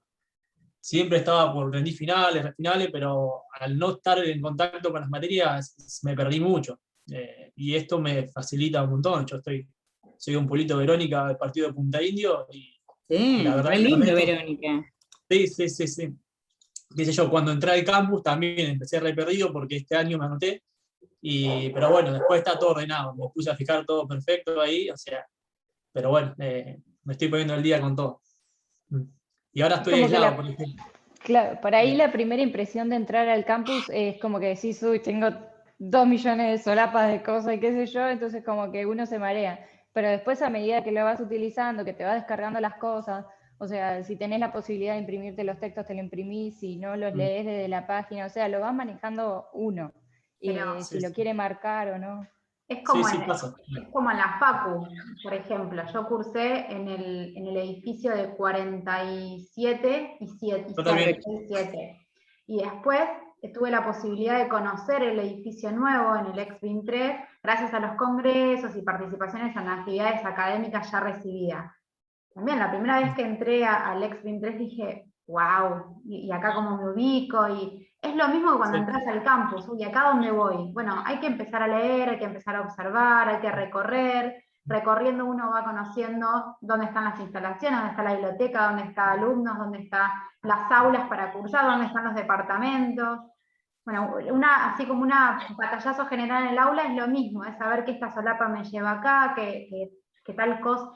siempre estaba por rendir finales, pero al no estar en contacto con las materias me perdí mucho. Y esto me facilita un montón. Yo soy un pueblito Verónica del partido de Punta Indio y la Sí, verdad re que con lindo, esto, Verónica. sí. Qué sé yo, cuando entré al campus también empecé re perdido porque este año me anoté. Pero bueno, después está todo ordenado. Me puse a fijar todo perfecto ahí, o sea, pero bueno, me estoy poniendo el día con todo. Y ahora Es estoy como que aislado, por ejemplo. claro, por ahí la primera impresión de entrar al campus es como que decís, uy, tengo 2 millones de solapas de cosas y qué sé yo, entonces como que uno se marea. Pero después a medida que lo vas utilizando, que te vas descargando las cosas, o sea, si tenés la posibilidad de imprimirte los textos, te lo imprimís, si no los lees desde la página, o sea, lo vas manejando uno, Pero si lo quiere marcar o no. es Sí, como, sí, pasa. es como en la Facu, por ejemplo. Yo cursé en el edificio de 47 y 7, Yo también. 7. Y después tuve la posibilidad de conocer el edificio nuevo en el ex BIM3 gracias a los congresos y participaciones en actividades académicas ya recibidas. También la primera vez que entré al ex BIM3 dije, wow, y acá cómo me ubico, y es lo mismo que cuando Sí. entras al campus, uy, ¿acá dónde voy? Bueno, hay que empezar a leer, hay que empezar a observar, hay que recorrer, recorriendo uno va conociendo dónde están las instalaciones, dónde está la biblioteca, dónde están alumnos, dónde están las aulas para cursar, dónde están los departamentos. Bueno, así como un batallazo general en el aula es lo mismo, es saber que esta solapa me lleva acá, que tal cosa,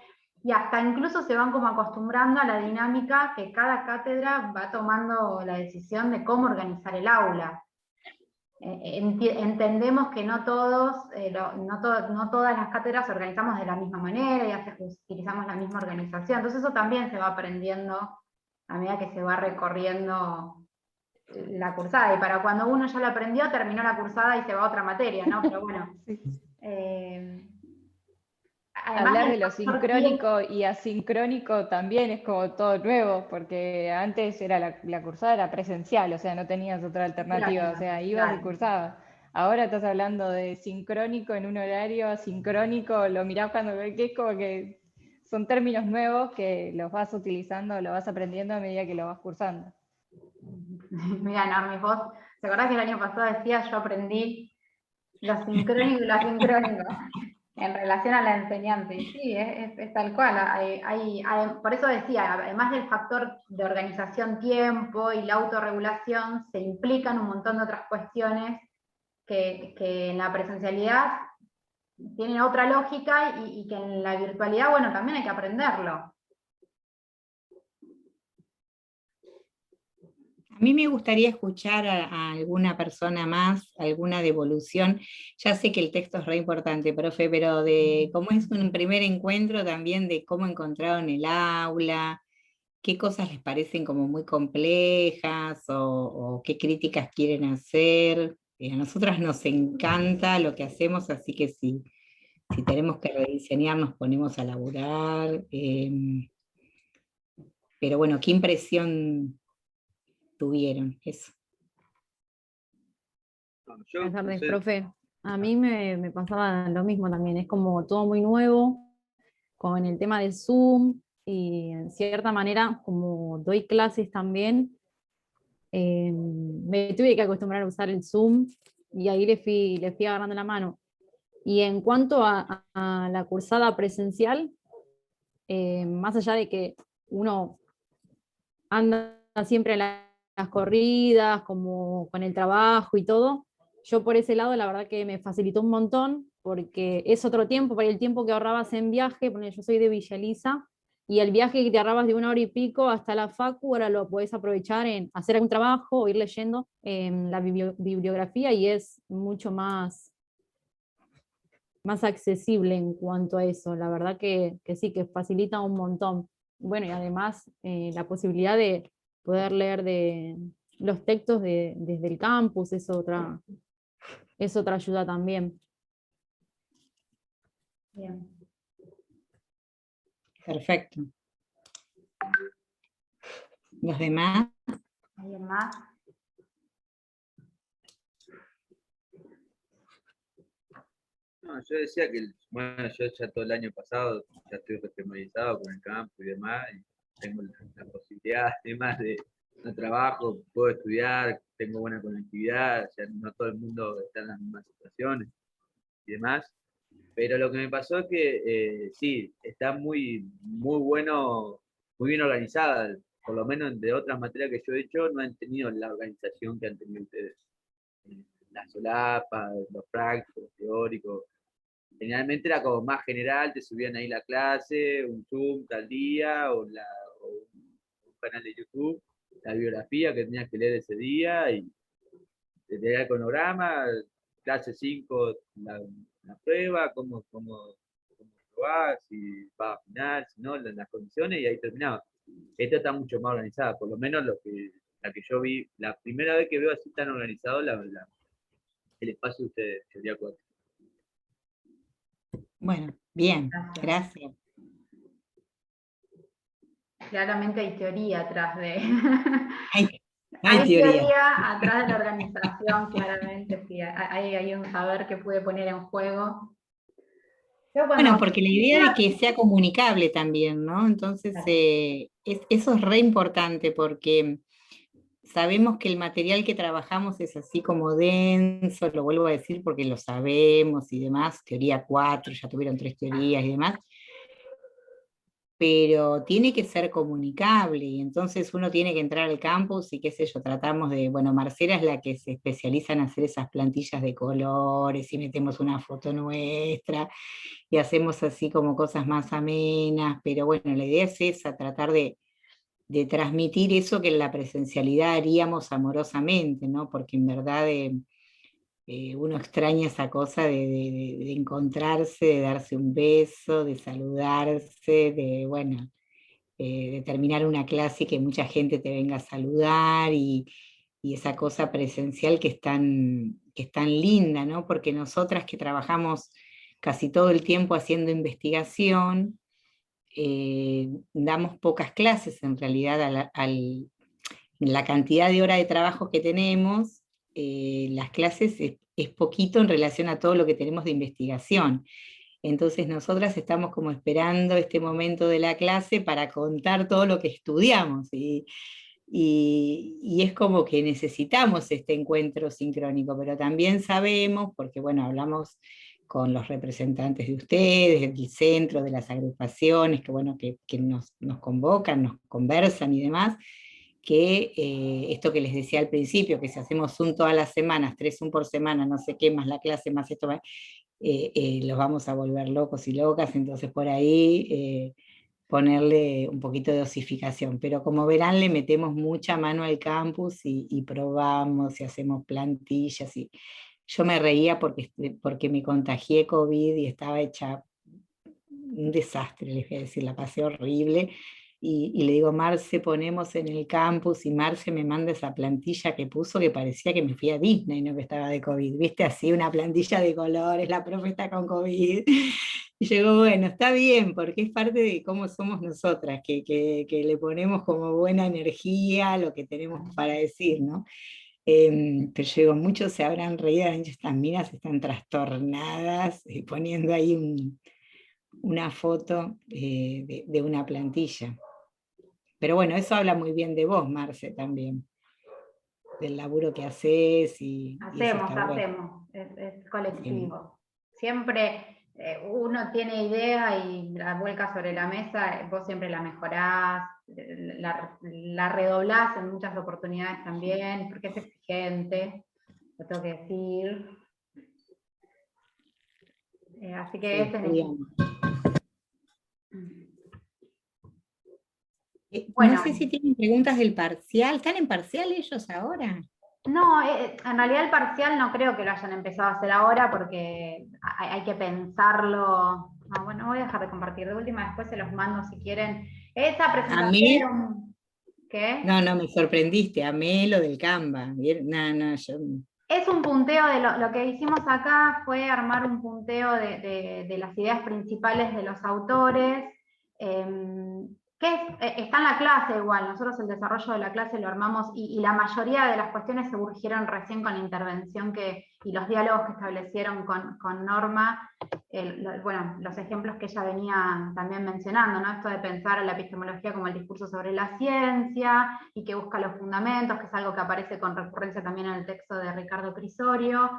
y hasta incluso se van como acostumbrando a la dinámica que cada cátedra va tomando la decisión de cómo organizar el aula. Entendemos que no todas las cátedras organizamos de la misma manera y utilizamos la misma organización, entonces eso también se va aprendiendo a medida que se va recorriendo la cursada, y para cuando uno ya lo aprendió, terminó la cursada y se va a otra materia, ¿no? Pero bueno. Hablar de lo sincrónico y asincrónico también es como todo nuevo, porque antes era la cursada era presencial, o sea, no tenías otra alternativa, Claro, o sea, ibas y claro. cursabas. Ahora estás hablando de sincrónico en un horario, asincrónico, lo mirás cuando que es como que son términos nuevos que los vas utilizando, los vas aprendiendo a medida que lo vas cursando. Mira, Normis, vos, ¿te acordás que el año pasado decías yo aprendí lo sincrónico y lo asincrónico en relación a la enseñanza? Y sí, es tal cual. Por eso decía, además del factor de organización tiempo y la autorregulación, se implican un montón de otras cuestiones que en la presencialidad tienen otra lógica y que en la virtualidad, bueno, también hay que aprenderlo. A mí me gustaría escuchar a alguna persona más, alguna devolución. Ya sé que el texto es re importante, profe, pero de cómo es un primer encuentro también, de cómo encontraron el aula, qué cosas les parecen como muy complejas o qué críticas quieren hacer. A nosotras nos encanta lo que hacemos, así que si tenemos que rediseñar nos ponemos a laburar. Pero bueno, ¿qué impresión tuvieron? Eso. Buenas tardes, profe. A mí me pasaba lo mismo también, es como todo muy nuevo, con el tema del Zoom, y en cierta manera, como doy clases también, me tuve que acostumbrar a usar el Zoom, y ahí le fui agarrando la mano. Y en cuanto a la cursada presencial, más allá de que uno anda siempre en las corridas, como con el trabajo y todo, yo por ese lado la verdad que me facilitó un montón, porque es otro tiempo, para el tiempo que ahorrabas en viaje, porque yo soy de Villa Elisa, y el viaje que te ahorrabas de 1 hora y pico hasta la facu, ahora lo podés aprovechar en hacer algún trabajo o ir leyendo la bibliografía, y es mucho más accesible en cuanto a eso. La verdad que sí, que facilita un montón. Bueno, y además la posibilidad de poder leer de los textos desde el campus es otra ayuda también. Bien. Perfecto. ¿Los demás? ¿Alguien más? No, yo decía que, bueno, yo ya todo el año pasado ya estoy regionalizado con el campo y demás, y tengo la posibilidad, además de no trabajo, puedo estudiar, tengo buena conectividad, ya no todo el mundo está en las mismas situaciones y demás. Pero lo que me pasó es que sí, está muy bueno, muy bien organizada, por lo menos de otras materias que yo he hecho, no han tenido la organización que han tenido ustedes. Las solapas, los prácticos, los teóricos. Generalmente era como más general, te subían ahí la clase, un Zoom tal día, o un canal de YouTube, la biografía que tenías que leer ese día, y te tenía el cronograma, clase 5, la prueba, cómo probás, si vas a final, si no, las condiciones, y ahí terminaba. Esta está mucho más organizada, por lo menos la que yo vi, la primera vez que veo así tan organizado el espacio de ustedes, teoría 4. Bueno, bien, gracias. Claramente hay teoría atrás de... Hay teoría atrás de la organización, claramente, sí. Hay un saber que puede poner en juego. Bueno, porque la idea es que sea comunicable también, ¿no? Entonces, eso es re importante porque sabemos que el material que trabajamos es así como denso, lo vuelvo a decir porque lo sabemos y demás, teoría 4, ya tuvieron 3 teorías y demás, pero tiene que ser comunicable, y entonces uno tiene que entrar al campus y qué sé yo, tratamos de, bueno, Marcela es la que se especializa en hacer esas plantillas de colores y metemos una foto nuestra y hacemos así como cosas más amenas, pero bueno, la idea es esa, tratar de transmitir eso que en la presencialidad haríamos amorosamente, ¿no? Porque en verdad uno extraña esa cosa de encontrarse, de darse un beso, de saludarse, bueno, de terminar una clase y que mucha gente te venga a saludar, y esa cosa presencial que es tan linda, ¿no? Porque nosotras que trabajamos casi todo el tiempo haciendo investigación, damos pocas clases en realidad la cantidad de horas de trabajo que tenemos, las clases es poquito en relación a todo lo que tenemos de investigación. Entonces nosotras estamos como esperando este momento de la clase para contar todo lo que estudiamos, y es como que necesitamos este encuentro sincrónico, pero también sabemos, porque bueno, hablamos con los representantes de ustedes, del centro, de las agrupaciones, que bueno, que nos convocan, nos conversan y demás, que esto que les decía al principio, que si hacemos Zoom todas las semanas, 3 Zoom por semana, no sé qué, más la clase, más esto, los vamos a volver locos y locas, entonces por ahí ponerle un poquito de dosificación, pero como verán le metemos mucha mano al campus y probamos y hacemos plantillas, y yo me reía porque me contagié COVID y estaba hecha un desastre, les voy a decir, la pasé horrible. Y le digo, Marce, ponemos en el campus, y Marce me manda esa plantilla que puso que parecía que me fui a Disney, no que estaba de COVID, viste, así una plantilla de colores, la profe está con COVID. Y yo digo, bueno, está bien, porque es parte de cómo somos nosotras, que le ponemos como buena energía a lo que tenemos para decir, ¿no? Pero yo digo, muchos se habrán reído, han dicho, estas minas están trastornadas, poniendo ahí una foto de una plantilla. Pero bueno, eso habla muy bien de vos, Marce, también, del laburo que haces y eso está bueno. Es colectivo. Siempre uno tiene idea y la vuelca sobre la mesa, vos siempre la mejorás, la redoblás en muchas oportunidades también, porque es exigente, lo tengo que decir. Así que ese es el... Bueno, no sé si tienen preguntas del parcial. ¿Están en parcial ellos ahora? No, en realidad el parcial no creo que lo hayan empezado a hacer ahora porque hay que pensarlo. Bueno, voy a dejar de compartir. De última, después se los mando si quieren. Esa presentación... ¿Qué? No, me sorprendiste. Amé lo del Canva. Yo... Es un punteo de lo que hicimos acá, fue armar un punteo de las ideas principales de los autores. Está en la clase igual, nosotros el desarrollo de la clase lo armamos y la mayoría de las cuestiones se urgieron recién con la intervención y los diálogos que establecieron con Norma, los ejemplos que ella venía también mencionando, ¿no? Esto de pensar a la epistemología como el discurso sobre la ciencia y que busca los fundamentos, que es algo que aparece con recurrencia también en el texto de Ricardo Crisorio.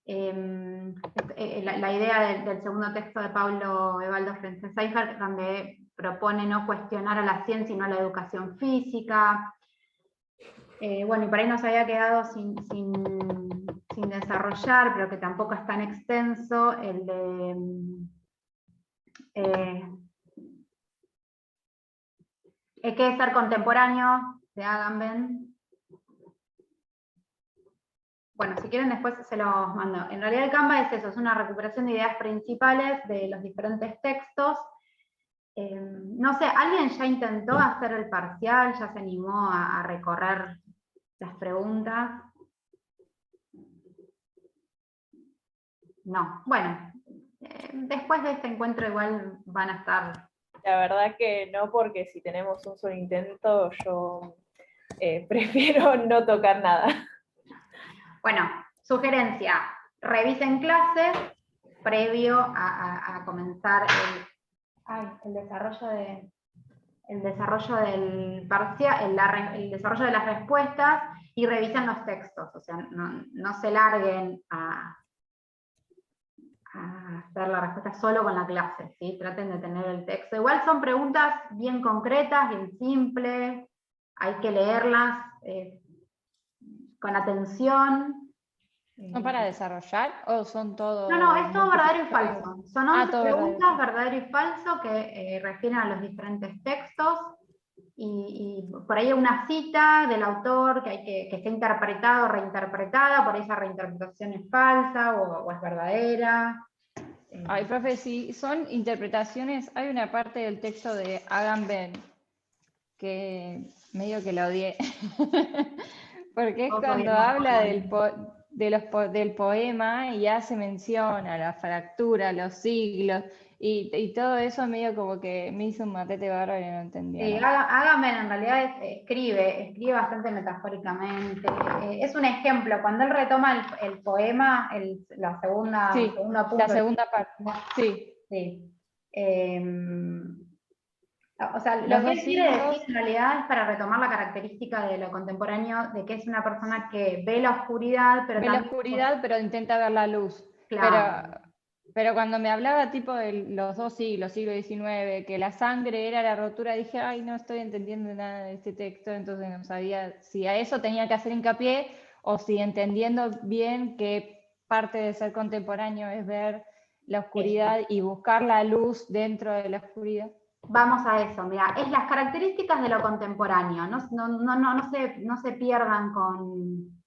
La idea del segundo texto de Pablo Evaldo Frentz-Seifert, donde propone no cuestionar a la ciencia y no a la educación física. Bueno, y por ahí nos había quedado sin desarrollar, pero que tampoco es tan extenso, el de ¿qué es ser contemporáneo? De Agamben. Bueno, si quieren después se los mando. En realidad el Canva es eso, es una recuperación de ideas principales de los diferentes textos. No sé, ¿alguien ya intentó hacer el parcial? ¿Ya se animó a recorrer las preguntas? No, bueno, después de este encuentro igual van a estar... La verdad que no, porque si tenemos un solo intento, yo prefiero no tocar nada. Bueno, sugerencia, revisen clase previo a comenzar el desarrollo del parcial, el desarrollo de las respuestas, y revisen los textos, o sea, no se larguen a hacer la respuesta solo con la clase, ¿sí? Traten de tener el texto. Igual son preguntas bien concretas, bien simples, hay que leerlas con atención. ¿Son para desarrollar o son todo? No, es todo verdadero y falso. Son 11 preguntas, verdadero y falso, que refieren a los diferentes textos, y por ahí una cita del autor que esté interpretada o reinterpretada, por ahí esa reinterpretación es falsa o es verdadera. Ay, profe, si son interpretaciones, hay una parte del texto de Agamben que medio que lo odié, porque es cuando habla del poema y hace mención a la fractura, a los siglos, Y todo eso medio como que me hizo un matete bárbaro y no entendía Sí, nada. Agamben en realidad escribe bastante metafóricamente. Es un ejemplo, cuando él retoma el poema, la segunda, Sí, el segundo punto. la segunda parte, sí. Sí. O sea, Los lo que dos él quiere símbolos. decir en realidad es para retomar la característica de lo contemporáneo, de que es una persona que ve la oscuridad, pero Ve la también... oscuridad, pero intenta ver la luz. Claro. Pero cuando me hablaba tipo de los dos siglos, siglo XIX, que la sangre era la rotura, dije, ay, no estoy entendiendo nada de este texto, entonces no sabía si a eso tenía que hacer hincapié o si entendiendo bien que parte de ser contemporáneo es ver la oscuridad y buscar la luz dentro de la oscuridad. Vamos a eso, mira, es las características de lo contemporáneo, no se pierdan con...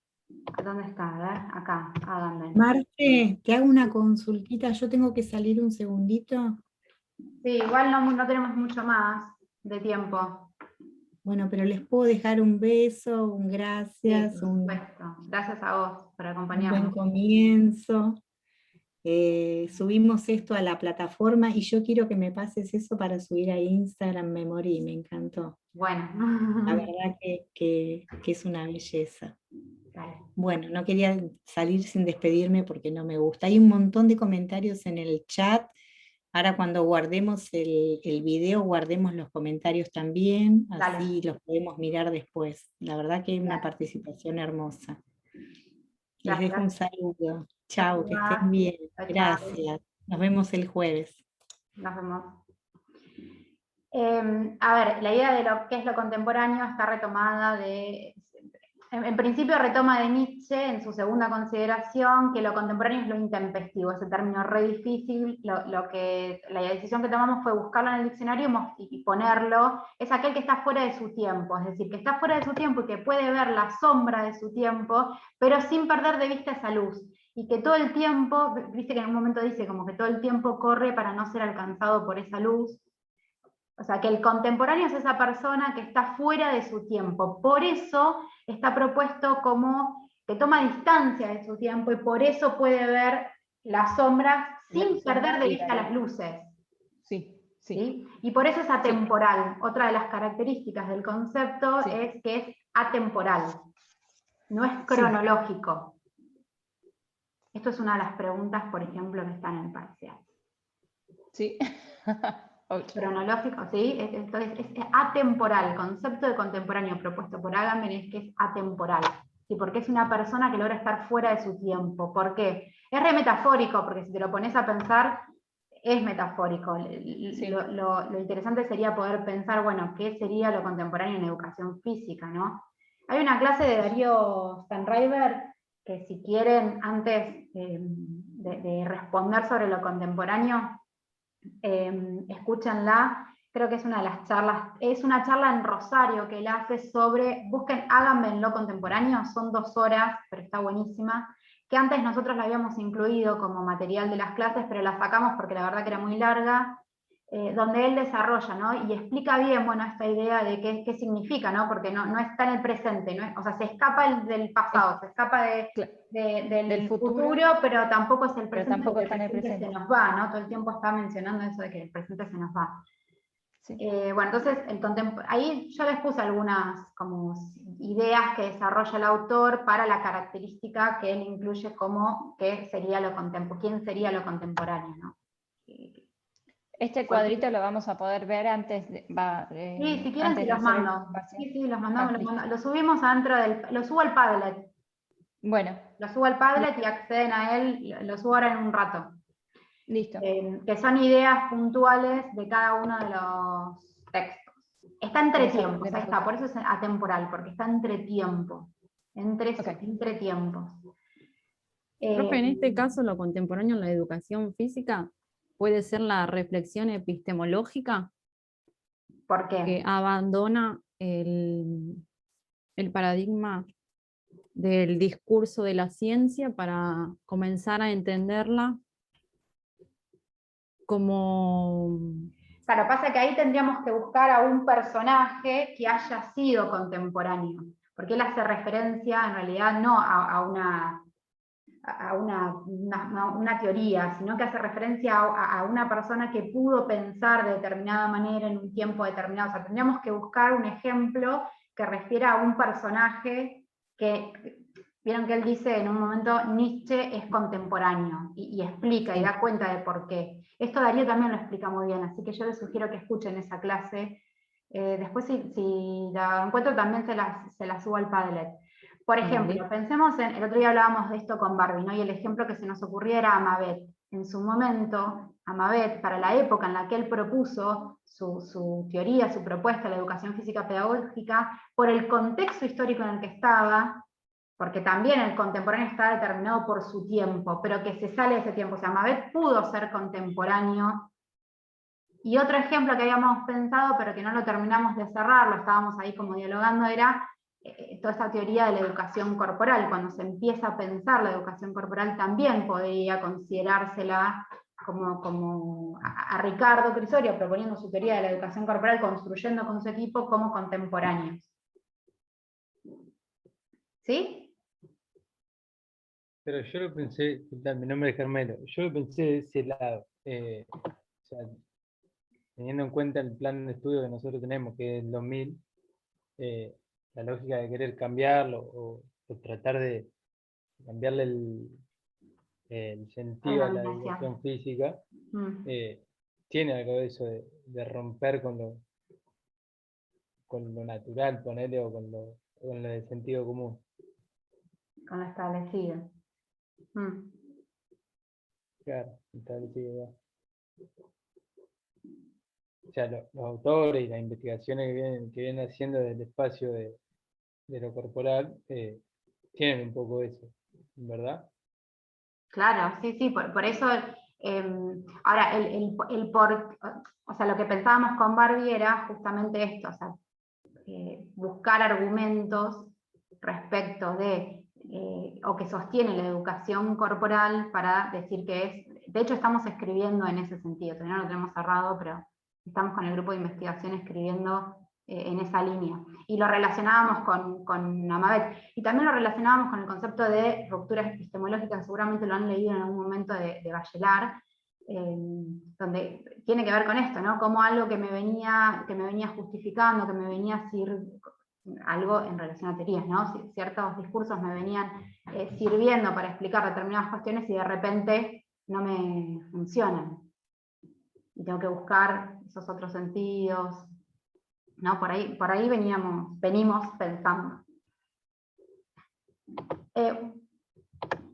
¿Dónde está? A ver, acá, háganme. Marte, te hago una consultita, yo tengo que salir un segundito. Sí, igual no tenemos mucho más de tiempo. Bueno, pero les puedo dejar un beso, un Sí, gracias, por un supuesto. Gracias a vos por buen acompañarnos. comienzo. Subimos esto a la plataforma y yo quiero que me pases eso para subir a Instagram, me morí, me encantó. Bueno. La verdad que es una belleza. Dale. Bueno, no quería salir sin despedirme porque no me gusta. Hay un montón de comentarios en el chat. Ahora cuando guardemos el video, guardemos los comentarios también, así los podemos mirar después. La verdad que hay una participación hermosa. Les dejo un saludo. Chao, que estén bien. Chao, chao. Gracias. Nos vemos el jueves. Nos vemos. A ver, la idea de lo que es lo contemporáneo está retomada en principio retoma de Nietzsche en su segunda consideración, que lo contemporáneo es lo intempestivo, ese término re difícil, la decisión que tomamos fue buscarlo en el diccionario y ponerlo, es aquel que está fuera de su tiempo, es decir, que está fuera de su tiempo y que puede ver la sombra de su tiempo, pero sin perder de vista esa luz, y que todo el tiempo, viste que en un momento dice como que todo el tiempo corre para no ser alcanzado por esa luz. O sea, que el contemporáneo es esa persona que está fuera de su tiempo. Por eso está propuesto como que toma distancia de su tiempo y por eso puede ver las sombras sin perder de vista las luces. Sí, sí. ¿Sí? Y por eso es atemporal. Otra de las características del concepto es que es atemporal. No es cronológico. Esto es una de las preguntas, por ejemplo, que están en el parcial. Sí. Cronológico, ¿sí? Entonces es atemporal. El concepto de contemporáneo propuesto por Agamben es que es atemporal. ¿Sí? Porque es una persona que logra estar fuera de su tiempo. ¿Por qué? Es re metafórico, porque si te lo pones a pensar, es metafórico. Lo interesante sería poder pensar, bueno, ¿qué sería lo contemporáneo en educación física, ¿no? Hay una clase de Darío Stanriver que si quieren, antes de responder sobre lo contemporáneo, escúchenla, creo que es una de las charlas, es una charla en Rosario que él hace sobre, busquen Háganme en lo contemporáneo, son 2 horas, pero está buenísima, que antes nosotros la habíamos incluido como material de las clases, pero la sacamos porque la verdad que era muy larga, donde él desarrolla, ¿no? Y explica bien, bueno, esta idea de qué significa, ¿no? Porque no está en el presente, ¿no? O sea, se escapa del pasado, se escapa del futuro, pero tampoco es el presente, tampoco porque el presente se nos va, ¿no? Todo el tiempo está mencionando eso de que el presente se nos va. Sí. Bueno, entonces, ahí yo les puse algunas como ideas que desarrolla el autor para la característica que él incluye como qué sería lo quién sería lo contemporáneo, ¿no? Este cuadrito lo vamos a poder ver antes sí, si quieren antes se de los hacer mando. el Sí, los mandamos, lo subimos adentro lo subo al Padlet. Bueno. Lo subo al Padlet y acceden a él, lo subo ahora en un rato. Listo. Que son ideas puntuales de cada uno de los textos. Está entre tiempos, ahí está, por eso es atemporal, porque está entre tiempo. Entre tiempos. Profe, en este caso, lo contemporáneo en la educación física puede ser la reflexión epistemológica. ¿Por qué? Que abandona el paradigma del discurso de la ciencia para comenzar a entenderla como... Claro, pasa que ahí tendríamos que buscar a un personaje que haya sido contemporáneo, porque él hace referencia en realidad no a a una teoría, sino que hace referencia a una persona que pudo pensar de determinada manera en un tiempo determinado. O sea, tendríamos que buscar un ejemplo que refiera a un personaje que, vieron que él dice en un momento, Nietzsche es contemporáneo, y explica y da cuenta de por qué. Esto Darío también lo explica muy bien, así que yo les sugiero que escuchen esa clase. Después si la encuentro también se la subo al Padlet. Por ejemplo, pensemos en, el otro día hablábamos de esto con Barbie, ¿no? Y el ejemplo que se nos ocurría era Amabet. En su momento, Amabet, para la época en la que él propuso su teoría, su propuesta, la educación física pedagógica, por el contexto histórico en el que estaba, porque también el contemporáneo está determinado por su tiempo, pero que se sale de ese tiempo. O sea, Amabet pudo ser contemporáneo. Y otro ejemplo que habíamos pensado, pero que no lo terminamos de cerrar, lo estábamos ahí como dialogando, era toda esta teoría de la educación corporal. Cuando se empieza a pensar la educación corporal, también podría considerársela como a Ricardo Crisorio proponiendo su teoría de la educación corporal, construyendo con su equipo como contemporáneos. ¿Sí? Pero yo lo pensé, mi nombre es Carmelo, yo lo pensé de ese lado. O sea, teniendo en cuenta el plan de estudio que nosotros tenemos, que es el 2000, la lógica de querer cambiarlo o tratar de cambiarle el sentido a la educación física, tiene algo de eso de romper con lo natural, ponerle, o con lo del sentido común. Con lo establecido. Claro, establecido. O sea, los autores y las investigaciones que vienen haciendo del espacio de lo corporal tienen un poco eso, ¿verdad? Claro, sí, por eso, ahora, o sea, lo que pensábamos con Barbie era justamente esto, o sea, buscar argumentos respecto de, o que sostiene la educación corporal para decir que es, de hecho estamos escribiendo en ese sentido, todavía no lo tenemos cerrado, pero estamos con el grupo de investigación escribiendo en esa línea. Y lo relacionábamos con Amabet. Y también lo relacionábamos con el concepto de ruptura epistemológica, seguramente lo han leído en algún momento de Bachelard, donde tiene que ver con esto, ¿no? Como algo que me venía justificando, que me venía algo en relación a teorías, ¿no? Ciertos discursos me venían sirviendo para explicar determinadas cuestiones y de repente no me funcionan. Y tengo que buscar esos otros sentidos, ¿no? Por ahí venimos pensando.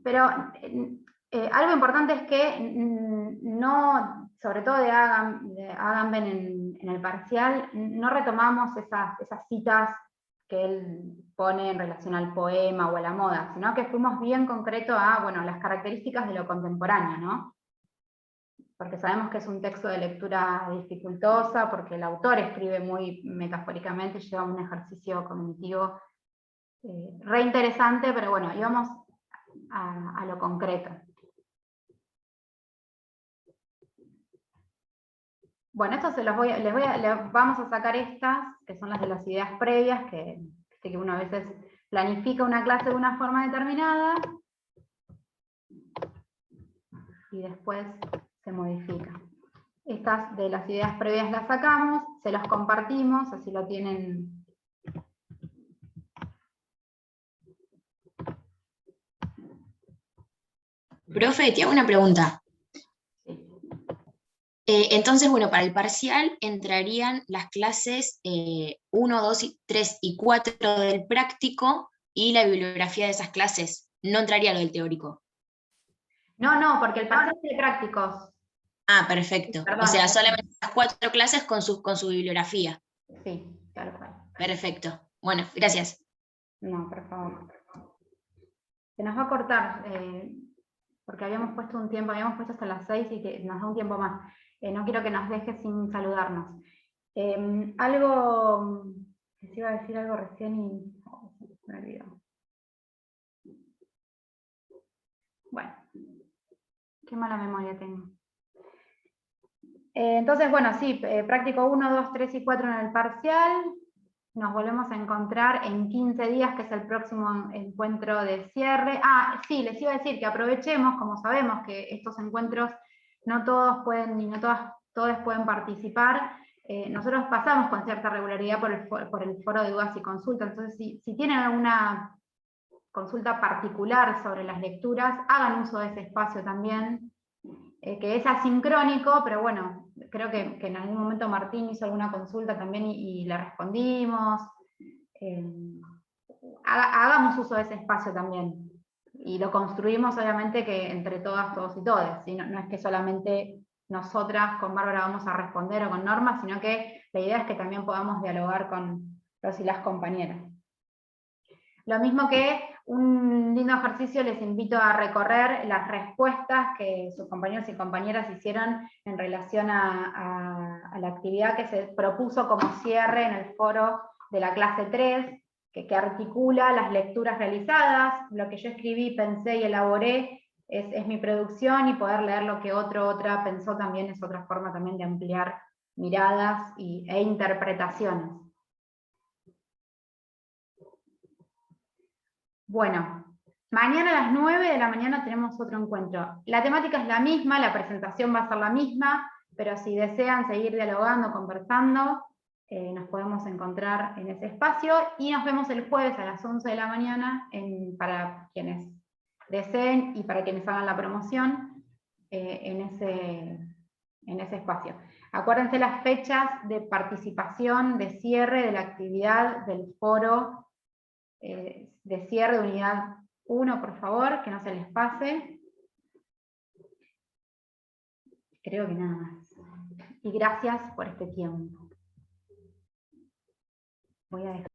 Pero algo importante es que no, sobre todo de Agamben en el parcial, no retomamos esas citas que él pone en relación al poema o a la moda, sino que fuimos bien concreto a, bueno, las características de lo contemporáneo, ¿no? Porque sabemos que es un texto de lectura dificultosa, porque el autor escribe muy metafóricamente, lleva un ejercicio cognitivo re interesante, pero bueno, íbamos a lo concreto. Bueno, esto vamos a sacar estas, que son las de las ideas previas, que uno a veces planifica una clase de una forma determinada, y después se modifica. Estas de las ideas previas las sacamos, se las compartimos, así lo tienen. Profe, te hago una pregunta. Entonces, bueno, para el parcial entrarían las clases 1, 2, 3 y 4 del práctico y la bibliografía de esas clases. No entraría lo del teórico. No, porque el parcial es de prácticos. Ah, perfecto. Perdón, o sea, solamente las 4 clases con su bibliografía. Sí, tal cual. Perfecto. Bueno, gracias. No, por favor. Se nos va a cortar, porque habíamos puesto un tiempo, habíamos puesto hasta las 6 y que nos da un tiempo más. No quiero que nos deje sin saludarnos. Algo, les iba a decir algo recién y me olvidó. Bueno, qué mala memoria tengo. Entonces, bueno, sí, práctico 1, 2, 3 y 4 en el parcial. nos volvemos a encontrar en 15 días, que es el próximo encuentro de cierre. Sí, les iba a decir que aprovechemos, como sabemos que estos encuentros no todos pueden, ni no todos pueden participar. Nosotros pasamos con cierta regularidad por el foro de dudas y consultas, entonces si tienen alguna consulta particular sobre las lecturas, hagan uso de ese espacio también, que es asincrónico, pero bueno, creo que en algún momento Martín hizo alguna consulta también y le respondimos. Hagamos uso de ese espacio también, y lo construimos obviamente que entre todas, todos y todas, ¿sí? No es que solamente nosotras con Bárbara vamos a responder o con Norma, sino que la idea es que también podamos dialogar con los y las compañeras. Lo mismo que un lindo ejercicio, les invito a recorrer las respuestas que sus compañeros y compañeras hicieron en relación a la actividad que se propuso como cierre en el foro de la clase 3, que articula las lecturas realizadas. Lo que yo escribí, pensé y elaboré es mi producción, y poder leer lo que otra pensó también es otra forma también de ampliar miradas e interpretaciones. Bueno, mañana a las 9 de la mañana tenemos otro encuentro. La temática es la misma, la presentación va a ser la misma, pero si desean seguir dialogando, conversando, nos podemos encontrar en ese espacio, y nos vemos el jueves a las 11 de la mañana para quienes deseen y para quienes hagan la promoción en ese espacio. Acuérdense las fechas de participación, de cierre de la actividad del foro de cierre de unidad 1, por favor, que no se les pase. Creo que nada más. Y gracias por este tiempo. Voy a dejar.